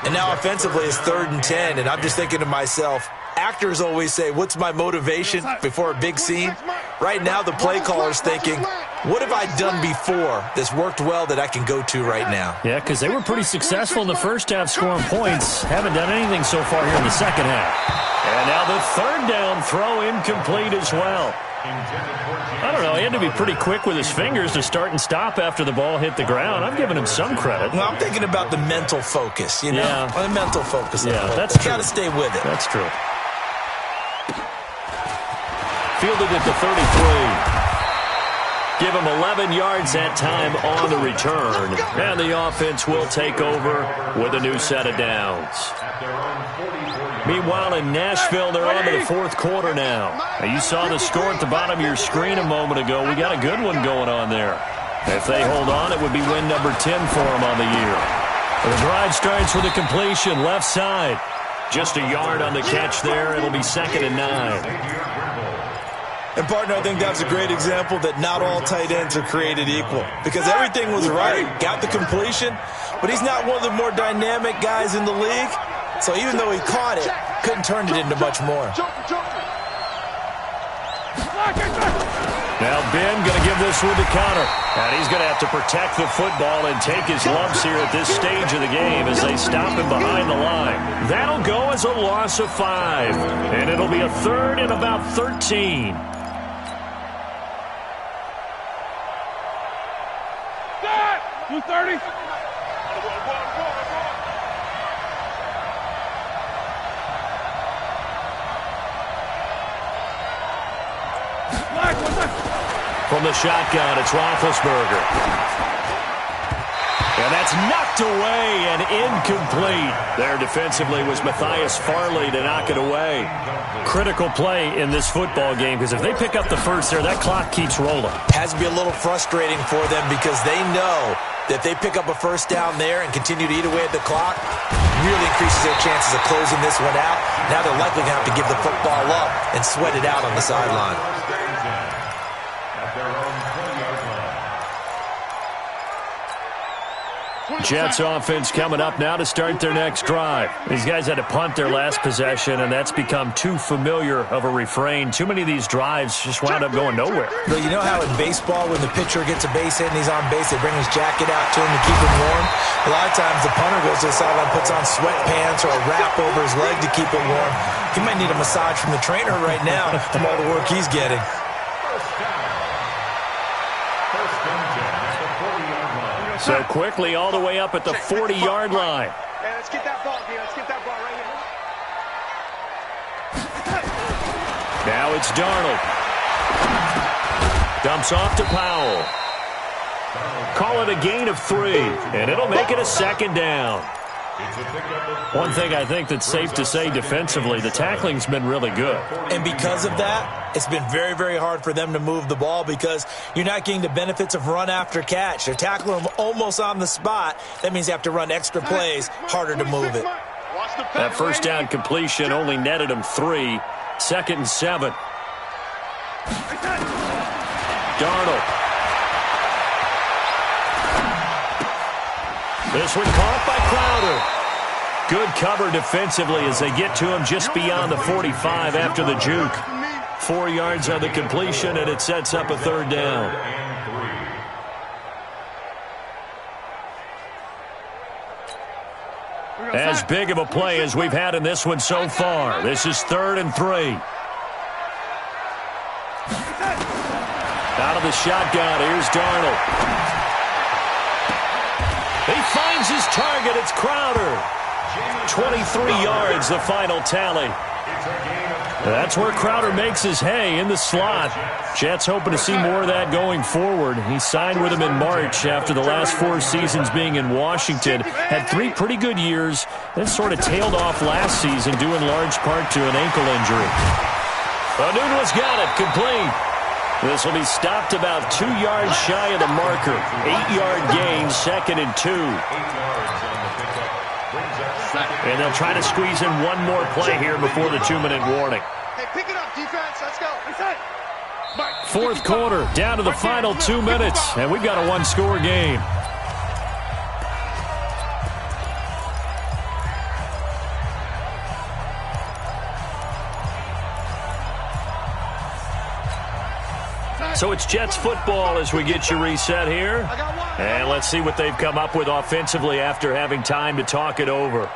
And now offensively it's 3rd and 10, and I'm just thinking to myself, actors always say, what's my motivation before a big scene? Right now the play caller's thinking, what have I done before that's worked well that I can go to right now? Yeah, because they were pretty successful in the first half scoring points. Haven't done anything so far here in the second half. And now the third down throw incomplete as well. I don't know. He had to be pretty quick with his fingers to start and stop after the ball hit the ground. I'm giving him some credit. Well, I'm thinking about the mental focus, you know? Yeah. The mental focus. Yeah, that's true. Got to stay with it. That's true. Fielded at the 33. Give him 11 yards that time on the return. And the offense will take over with a new set of downs. Meanwhile, in Nashville, they're on to the fourth quarter now. You saw the score at the bottom of your screen a moment ago. We got a good one going on there. If they hold on, it would be win number 10 for them on the year. The drive starts with a completion left side. Just a yard on the catch there. It'll be 2nd and 9. And, partner, I think that's a great example that not all tight ends are created equal because everything was right. Got the completion, but he's not one of the more dynamic guys in the league. So even though he caught it, couldn't turn it into much more. Now Ben going to give this one to Connor. And he's going to have to protect the football and take his lumps here at this stage of the game as they stop him behind the line. That'll go as a loss of 5. And it'll be a third and about 13. Stop! 230. From the shotgun, it's Roethlisberger. And that's knocked away and incomplete. There defensively was Matthias Farley to knock it away. Critical play in this football game because if they pick up the first there, that clock keeps rolling. Has to be a little frustrating for them because they know that they pick up a first down there and continue to eat away at the clock, really increases their chances of closing this one out. Now they're likely going to have to give the football up and sweat it out on the sideline. Jets offense coming up now to start their next drive. These guys had to punt their last possession, and that's become too familiar of a refrain. Too many of these drives just wound up going nowhere. But you know how in baseball, when the pitcher gets a base hit and he's on base, they bring his jacket out to him to keep him warm? A lot of times the punter goes to the sideline, puts on sweatpants or a wrap over his leg to keep it warm. He might need a massage from the trainer right now from all the work he's getting. So quickly all the way up at the 40-yard line. Hey, let's get that ball here. Let's get that ball right here. Now it's Darnold. Dumps off to Powell. Call it a gain of 3, and it'll make it a second down. One thing I think that's safe to say defensively, the tackling's been really good. And because of that, it's been very, very hard for them to move the ball because you're not getting the benefits of run after catch. They're tackling them almost on the spot. That means they have to run extra plays, harder to move it. That first down completion only netted them 3. 2nd and 7. Darnold. This one caught by Crowder. Good cover defensively as they get to him just beyond the 45 after the juke. 4 yards on the completion, and it sets up a third down. As big of a play as we've had in this one so far. This is 3rd and 3. Out of the shotgun, here's Darnold. He finds his target. It's Crowder. 23 yards, the final tally. That's where Crowder makes his hay in the slot. Jets hoping to see more of that going forward. He signed with them in March after the last 4 seasons being in Washington. Had 3 pretty good years, then sort of tailed off last season due in large part to an ankle injury. Nunez got it, complete. This will be stopped about 2 yards shy of the marker. 8-yard gain, 2nd and 2. And they'll try to squeeze in one more play here before the 2-minute warning. Hey, pick it up, defense. Let's go. 4th quarter, down to the final 2 minutes, and we've got a 1-score game. So it's Jets football as we get you reset here. And let's see what they've come up with offensively after having time to talk it over.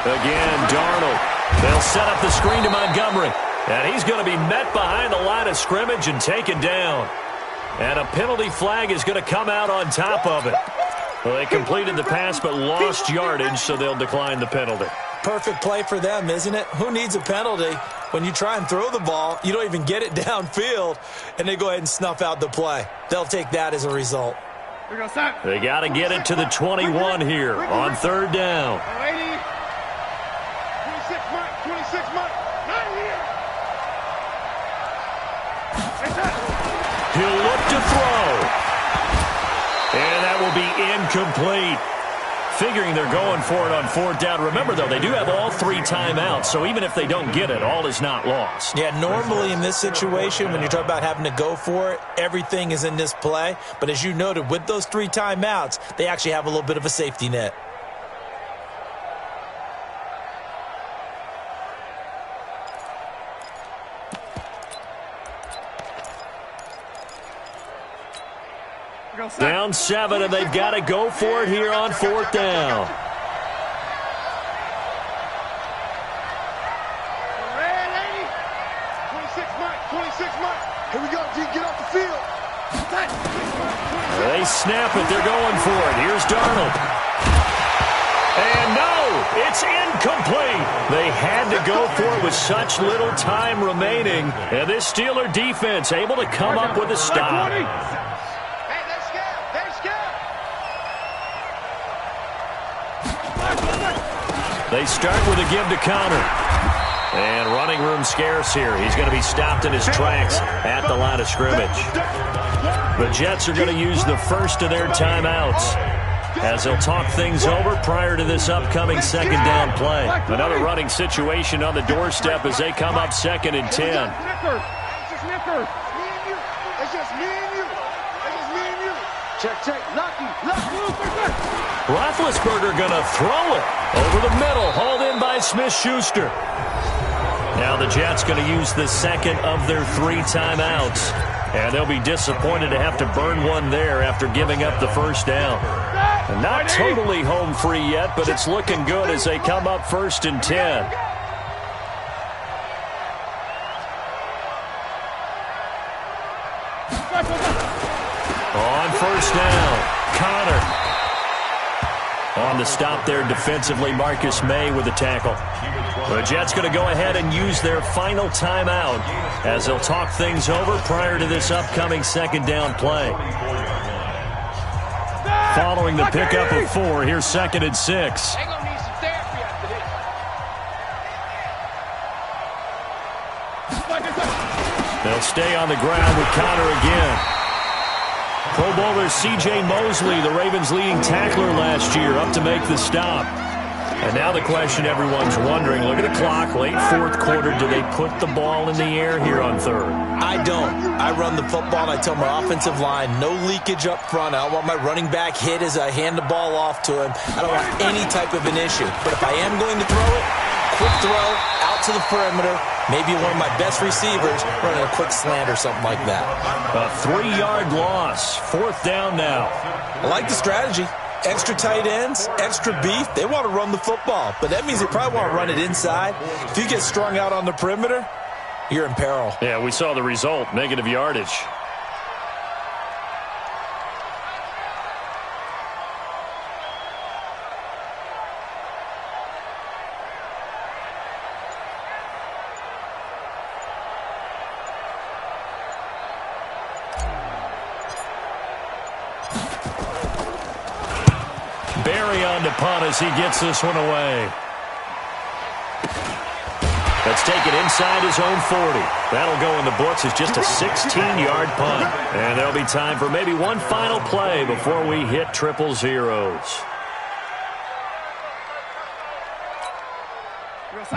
Again, Darnold. They'll set up the screen to Montgomery. And he's going to be met behind the line of scrimmage and taken down. And a penalty flag is going to come out on top of it. Well, they completed the pass but lost yardage, so they'll decline the penalty. Perfect play for them, isn't it? Who needs a penalty? When you try and throw the ball, you don't even get it downfield, and they go ahead and snuff out the play. They'll take that as a result. They got to get it to the 21 here on 3rd down. 26 months. Not here. He'll look to throw. And that will be incomplete. figuring they're going for it on 4th down. Remember, though, they do have all 3 timeouts, so even if they don't get it, all is not lost. Yeah, normally in this situation, when you talk about having to go for it, everything is in this play. But as you noted, with those 3 timeouts, they actually have a little bit of a safety net. Down 7, and they've got to go for it here on 4th down. Red lady. 26 months. Here we go, G. Get off the field. They snap it. They're going for it. Here's Darnold. And no, it's incomplete. They had to go for it with such little time remaining. And this Steeler defense able to come up with a stop. They start with a give to Connor. And running room scarce here. He's going to be stopped in his tracks at the line of scrimmage. The Jets are going to use the first of their timeouts as they'll talk things over prior to this upcoming 2nd down play. Another running situation on the doorstep as they come up 2nd and 10. It's just me and you. Check. Lucky. Roethlisberger going to throw it over the middle. Hauled in by Smith-Schuster. Now the Jets going to use the 2nd of their 3 timeouts. And they'll be disappointed to have to burn one there after giving up the 1st down. And not totally home free yet, but it's looking good as they come up 1st and 10. On 1st down, Connor. On the stop there defensively, Marcus May with the tackle. The Jets going to go ahead and use their final timeout as they'll talk things over prior to this upcoming 2nd down play. Following the pickup of 4, here's 2nd and 6. They'll stay on the ground with Connor again. Pro Bowler C.J. Mosley, the Ravens' leading tackler last year, up to make the stop. And now the question everyone's wondering, look at the clock, late 4th quarter, do they put the ball in the air here on 3rd? I don't. I run the football, and I tell my offensive line, no leakage up front. I don't want my running back hit as I hand the ball off to him. I don't want any type of an issue. But if I am going to throw it, quick throw, out to the perimeter, maybe one of my best receivers running a quick slant or something like that. A 3-yard loss. 4th down now. I like the strategy. Extra tight ends, extra beef. They want to run the football, but that means they probably want to run it inside. If you get strung out on the perimeter, you're in peril. Yeah, we saw the result, negative yardage. Barry on to punt as he gets this one away. Let's take it inside his own 40. That'll go in the books as just a 16-yard punt. And there'll be time for maybe one final play before we hit 000.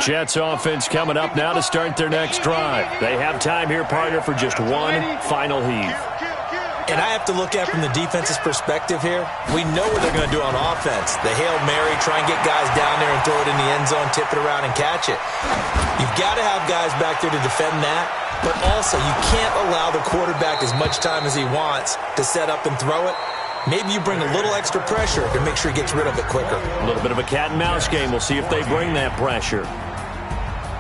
Jets offense coming up now to start their next drive. They have time here, partner, for just one final heave. And I have to look at from the defense's perspective here. We know what they're going to do on offense. The Hail Mary, try and get guys down there and throw it in the end zone, tip it around and catch it. You've got to have guys back there to defend that. But also, you can't allow the quarterback as much time as he wants to set up and throw it. Maybe you bring a little extra pressure to make sure he gets rid of it quicker. A little bit of a cat and mouse game. We'll see if they bring that pressure.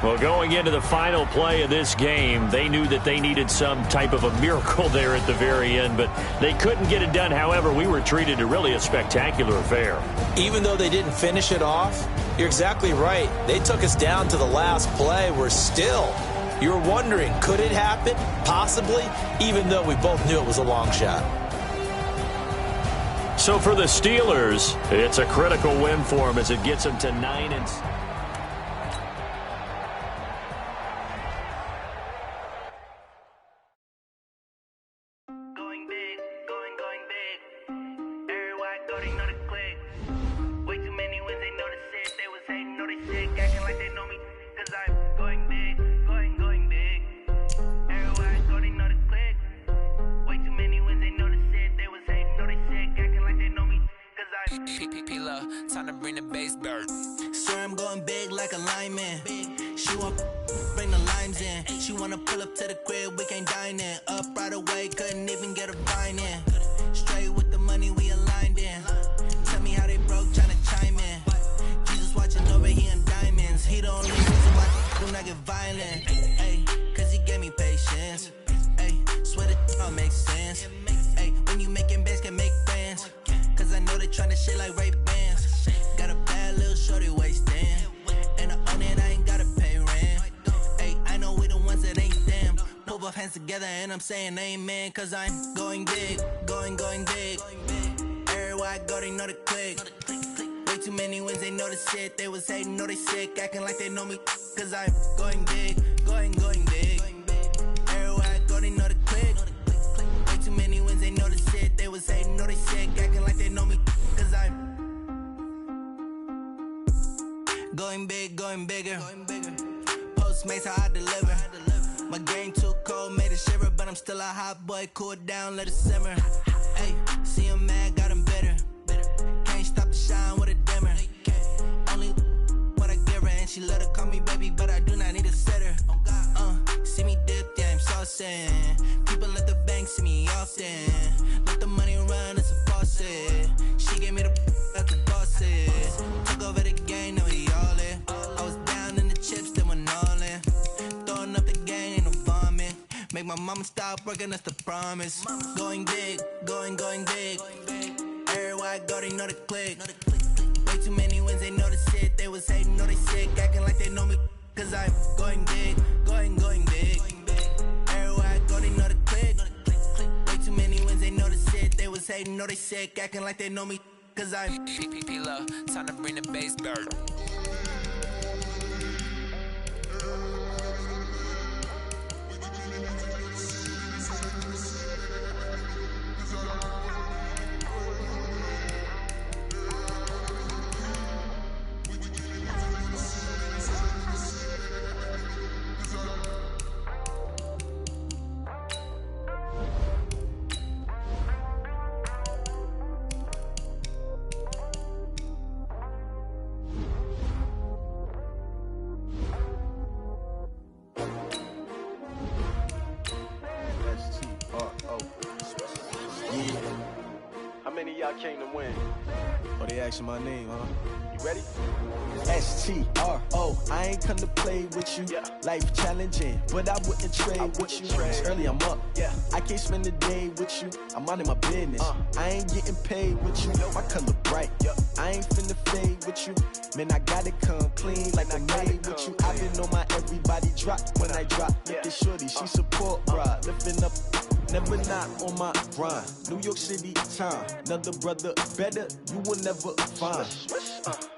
Well, going into the final play of this game, they knew that they needed some type of a miracle there at the very end, but they couldn't get it done. However, we were treated to really a spectacular affair. Even though they didn't finish it off, you're exactly right. They took us down to the last play. We're still, you're wondering, could it happen? Possibly, even though we both knew it was a long shot. So for the Steelers, it's a critical win for them as it gets them to 9 and 6. Going big, everywhere I go, they know the click. dimes in. She wanna pull up to the crib, we can't dine in. Up right away, couldn't even get a vine in. Straight with the money we aligned in. Tell me how they broke, tryna chime in. Jesus watching over, he in diamonds. He the only reason why do not get violent. Ay, cause he gave me patience. Ay, swear that all makes sense. Ay, when you making bands, can make friends. Cause I know they tryna shit like Ray Bans. Got a bad little shorty wasting. And I own it, I ain't gotta pay rent. Ay, I know we the ones that ain't them. Pull both hands together and I'm saying amen. Cause I'm going big, going big. Everywhere I go, they know the click. Way too many wins, they know the shit. They was hating, know they sick, acting like they know me. Cause I'm going big, going big. Everywhere I go, they know the click. Way too many wins, they know the shit. They was hating, know they sick, acting like they know me. Cause I'm going big, going bigger. Postmates, how I deliver. My game too cold, made it shiver. But I'm still a hot boy, cool it down, let it simmer. Hey, see him mad, got him bitter. Can't stop the shine with a dimmer. Only what I give her, and she let her call me baby, but I do not need a sitter. See me dip, yeah, I'm saucing. People at the bank see me often. Let the money run, it's a faucet. She gave me the at the bosses. Took over the game, now we all in. I was down in the chips, then went all in. Throwing up the game, ain't no vomit. Make my mama stop working, that's the promise. Going big, going big. Everywhere I go, they know the click. Way too many wins, they know the shit. They was hating, know they sick, acting like they know me. Cause I'm going big, going big. Everywhere I go, they know the click. Way too many wins, they know the shit. They was hating, know they sick, acting like they know me. Cause I'm P-P-P-Love, time to bring the bass bird. How many of y'all came to win? Oh, they asking my name, huh? You ready? S-T-R-O, I ain't come to play with you. Yeah. Life challenging, but I wouldn't trade with you. It's early, I'm up. Yeah. I can't spend the day with you. I'm minding my business. I ain't getting paid with you. My color bright. Yeah. I ain't finna fade with you. Man, I gotta come clean like I'm made with you. I've been on my everybody drop when I drop. Look at shorty, she support ride. Lifting up, never not on my grind. New York City time. Another brother better, you will never find.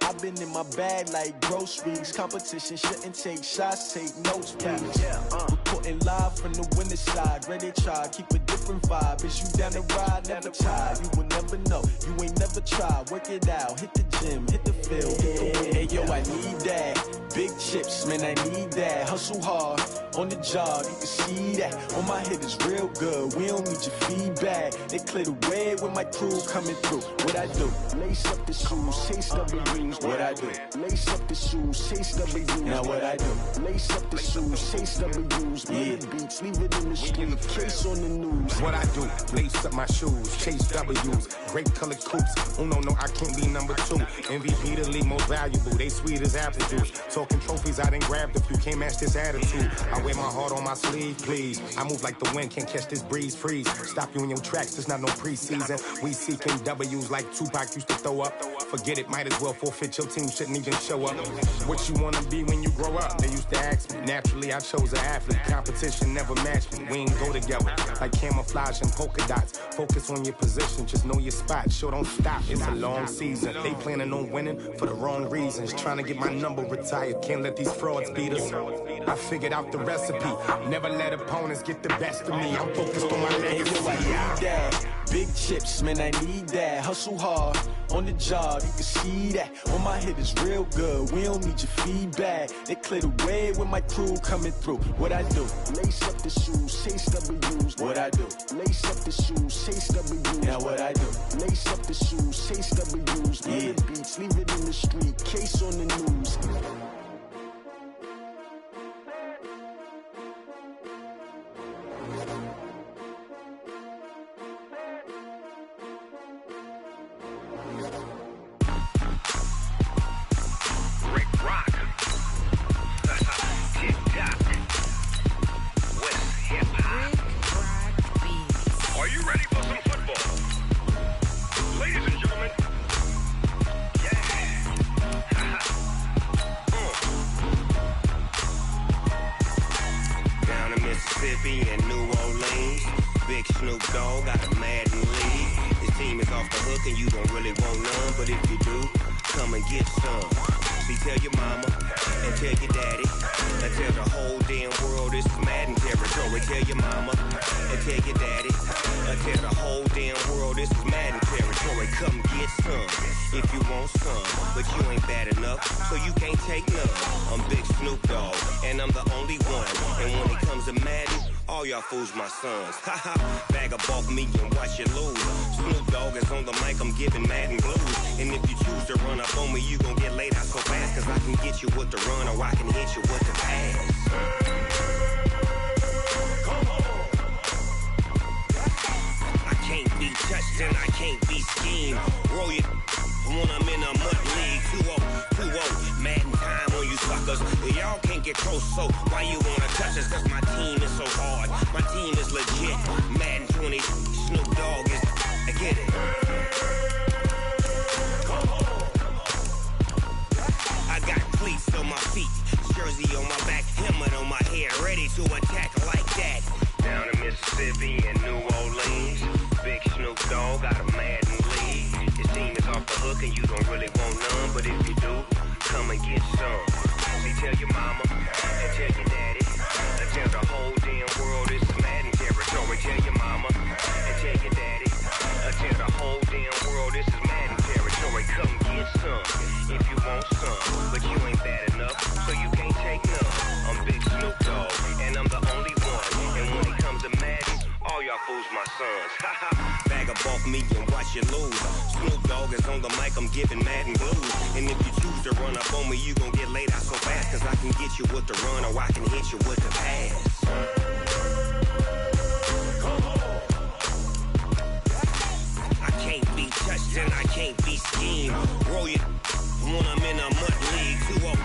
I've been in my bag like groceries. Competition shouldn't take shots, take notes, please. Reporting live from the winning side. Ready to try, keep a different vibe. Is you down the ride, never try. You will never know, you ain't never tried. Work it out, hit the gym, hit the field, hit the win. Hey yo, I need that. Big chips, man, I need that. Hustle hard, on the job, you can see that. On my head is real good, we don't need your feedback. They clear the way with my crew coming through. What I do? Lace up the shoes, chase W's. What I do? Lace up the shoes, chase W's. Now what I do? Lace up the shoes, chase W's. Yeah. Beats, leave it in the street, case on the news. What I do? Lace up my shoes, chase W's. Great color coops. Oh no, I can't be number 2. MVP the league most valuable. They sweet as apple juice. Talking trophies, I done grabbed a few. Can't match this attitude. I wear my heart on my sleeve, please. I move like the wind, can't catch this breeze, freeze. Stop you in your tracks, there's not no preseason. We seeking W's like Tupac used to throw up. Forget it, might as well forfeit. Your team shouldn't even show up. What you wanna be when you grow up? They used to ask me. Naturally, I chose an athlete. Competition never matched me. We ain't go together like camouflage and polka dots. Focus on your position, just know your spot. Sure, don't stop. It's a long season. They planning on winning for the wrong reasons. Trying to get my number retired. Can't let these frauds beat us. I figured out the recipe. Never let opponents get the best of me. I'm focused on my legacy. Big chips, man, I need that. Hustle hard, on the job, you can see that. On my head is real good, we don't need your feedback. They clear the way with my crew coming through. What I do? Lace up the shoes, chase W's. What I do? Lace up the shoes, chase W's. Now what I do? Lace up the shoes, chase W's. Yeah. Beats, leave it in the street, case on the news. Mississippi and New Orleans. Big Snoop Dogg got a Madden league. His team is off the hook and you don't really want none, but if you do, come and get some. See, tell your mama and tell your daddy and tell the whole damn world this is Madden territory. Tell your mama and tell your daddy and tell the whole damn world this is Madden territory. Come get some if you want some, but you ain't bad enough, so you can't take none. I'm Big Snoop Dogg, and I'm the only one. And when it comes to Madden, all y'all fools my sons. Haha, bag up off me and watch you lose. Snoop Dogg is on the mic, I'm giving Madden blues. And if you choose to run up on me, you gon' get laid out so fast, cause I can get you with the run or I can hit you with the pass. I can't be touched and I can't be schemed. Roll it when I'm in a mud league. 2-0, Madden time on you suckers. Y'all can't get close, so why you wanna touch us? Cause my team is so hard, my team is legit. Madden 20, Snoop Dogg is, I get it. I got cleats on my feet, jersey on my back, helmet on my head, ready to attack like that. Down in Mississippi and New Orleans, Big Snoop Dogg got a Madden league. His team is off the hook and you don't really want none, but if you do, come and get some. See, tell your mama and tell your daddy and tell the whole damn world this is Madden territory. Tell your mama and tell your daddy and tell the whole damn world this is Madden territory. Come get some if you want some, but you ain't bad enough, so you can't take none. I'm Big Snoop Dogg, and I'm the only one. And when it comes to Madden, all y'all fools my sons. Bag up off me and watch you lose. Snoop Dogg is on the mic, I'm giving Madden blues. And if you choose to run up on me, you gon' get laid out so fast, cause I can get you with the run or I can hit you with the pass. I can't be touched and I can't be schemed. Roll it when I'm in a mud league. 2-0,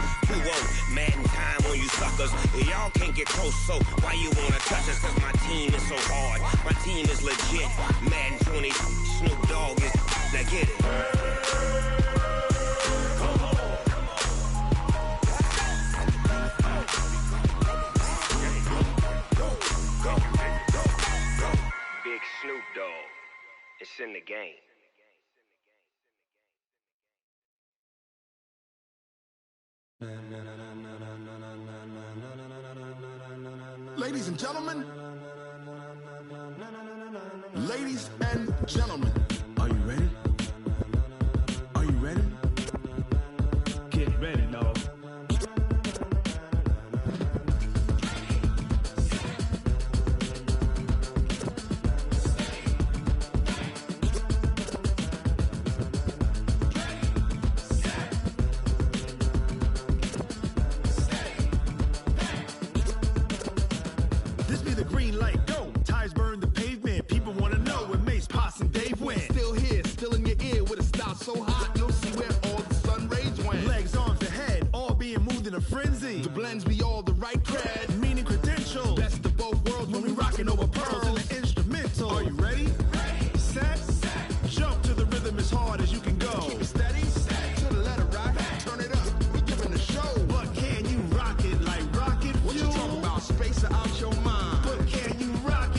Madden time on you suckers. Y'all can't get close, so why you wanna touch us? Cause my team is so hard, my team is legit. Madden 20, Snoop Dogg is, now get it. Big Snoop Dogg, it's in the game. Ladies and gentlemen, ladies and gentlemen, are you ready? Are you ready? Get ready, dog. This be the green light, go. Tires burn the pavement. People wanna know where Mace, Potts, and Dave went. Still here, still in your ear with a style so hot, you'll see where all the sun rays went. Legs, arms, and head, all being moved in a frenzy. The blends be all the right cred, meaning credentials. Best of both worlds when we rockin' over pearls in the instrumental. Are you ready? Set, jump to the rhythm as hard as you can go. Keep it steady, to the letter rock, turn it up, we giving a show. But can you rock it like rocket fuel? What you talking about, space or out your mind? But can you rock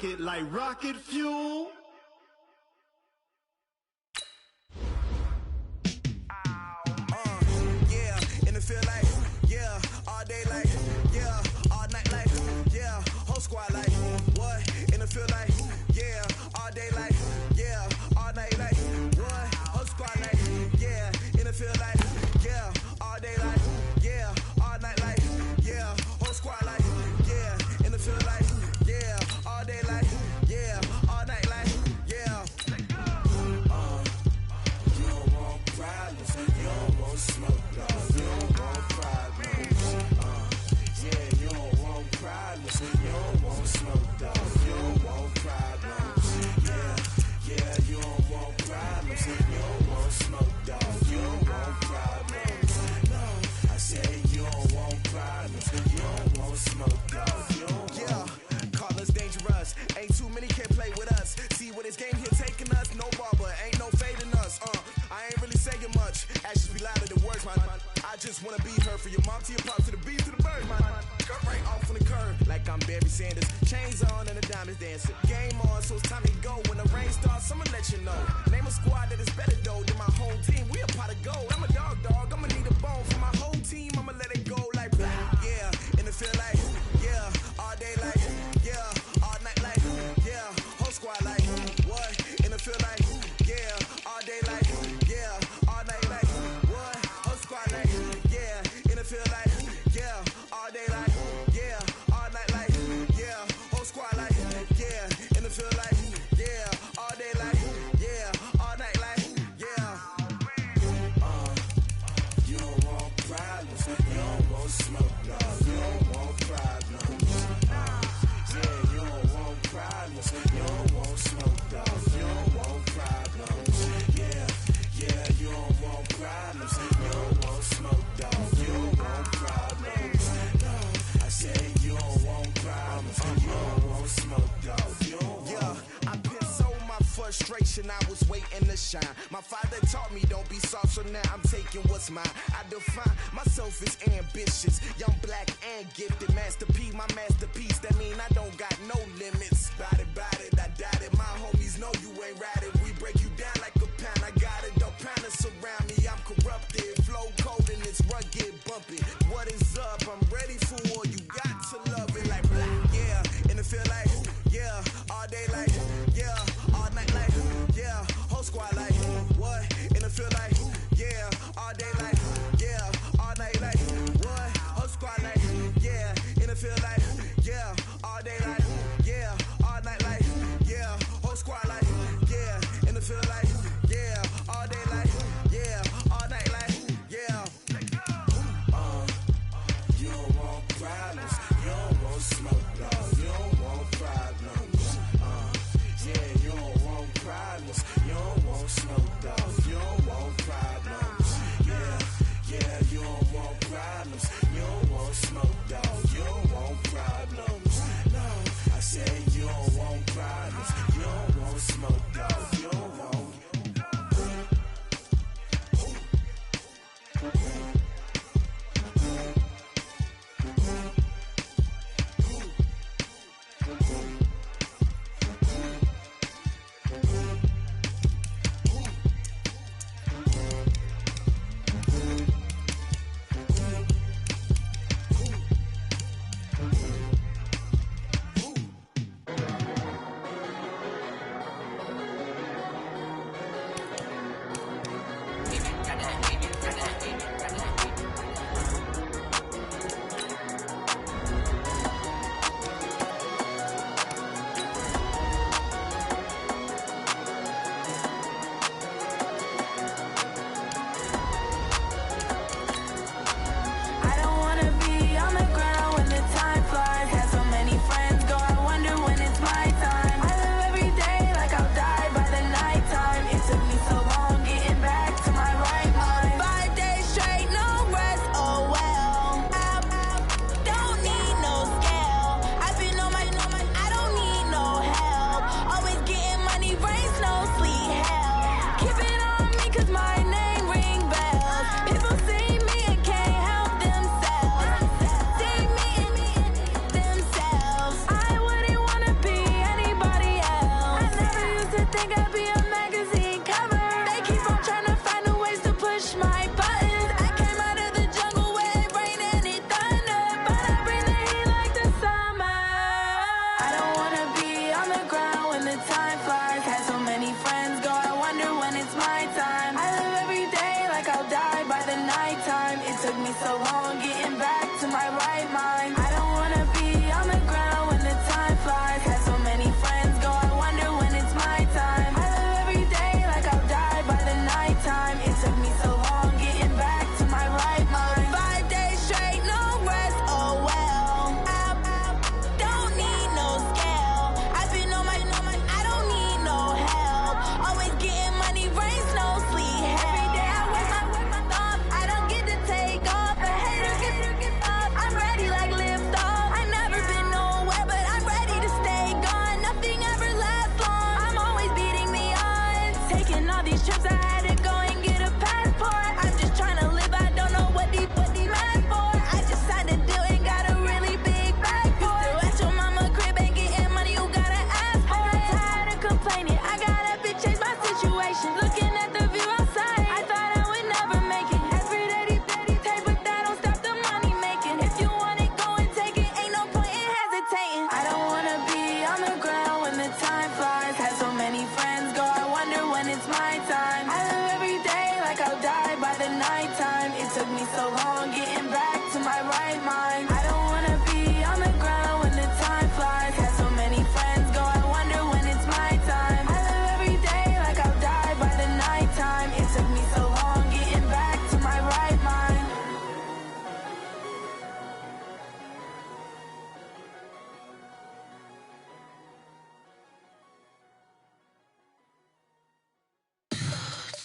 rocket like rocket fuel. Yeah, in the field like, yeah, all day like, yeah, all night like, yeah, whole squad like, what? In the field like, yeah, all day like, yeah, all night like, what? Whole squad like, yeah, in the field like, yeah, all day like, yeah, all night like, yeah, whole squad like, yeah, in the field like, yeah, all day like, yeah, all night like, yeah. You don't want problems, you don't want smoke, dog. You don't want problems. Yeah, you don't want problems, you don't want smoke, dog. You don't want problems. Yeah, you don't want problems, you don't want smoke, dog. You don't want problems. No, I said you don't want problems, you don't want smoke, dog. You don't want. Call us dangerous. Ain't too many can play with us. See what this game here taking us. No barber, ain't no fading us. I ain't really saying much. Actions be louder than words, man. I just wanna be her for your mom to your pop to the beat to the bird, man. Cut right off on the curb like I'm Barry Sanders. Chains on and the diamonds dancing. Game on, so it's time to go. When the rain starts, I'ma let you know. Name a squad that is better though than my home team. We a pot of gold. I'm a dog. I'ma need a bone for my whole team. I'ma let it go like yeah. In the field like yeah. All day like yeah. All night like yeah. Whole squad like what? In the field like yeah. All day like yeah. All night like what? Whole squad like yeah. In the field like yeah. All day like yeah. All night like yeah. Whole squad like yeah. In the field like yeah. All day like yeah. All night like yeah. You don't want problems, you don't want smoke, dog. You don't want problems. Yeah, you don't want problems, you don't want smoke, dog. You don't want problems. Yeah, you don't want problems, you don't want smoke, dog. You don't want problems. No, I said you don't want problems, you don't want smoke, dog. You don't want. I've been so my frustration, I was waiting to shine. My father taught me don't be soft, so now I'm taking what's mine. I define myself as ambitious, young, black, and gifted. Master P, my masterpiece. That mean I don't got no limits. Bout it, I doubt it. My homies know you ain't ratted. We break you down like a pound. I got it, don't pound us around me. I'm corrupted, flow cold and it's rugged, bumpy. What is up? I'm ready for war. You got to love it like yeah. In the field like yeah. All day like yeah. All night like yeah. Whole squad like what? In the field like yeah. All day like yeah. All night like what? Whole squad like yeah. In the field like yeah. All day like yeah. All night like yeah. Whole squad like yeah. In the field like yeah. All day like yeah. All night like yeah. mind. I don't wanna be on the ground when the time flies. Had so many friends go, I wonder when it's my time. I live every day like I'll die by the nighttime. It took me so long getting back to my right mind.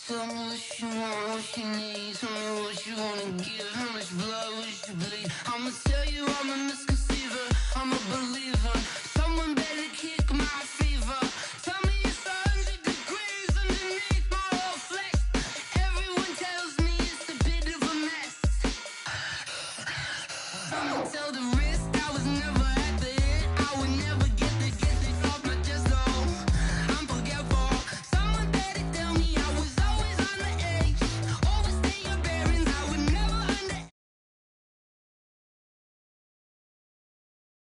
Tell me what you want, what you need. Tell me what you wanna give. How much blood would you bleed? I'ma tell you I'm a misconceiver. I'm a believer. Someone better kick my fever. Tell me it's 100 degrees underneath my whole flesh. Everyone tells me it's a bit of a mess. I'ma tell the risk I was never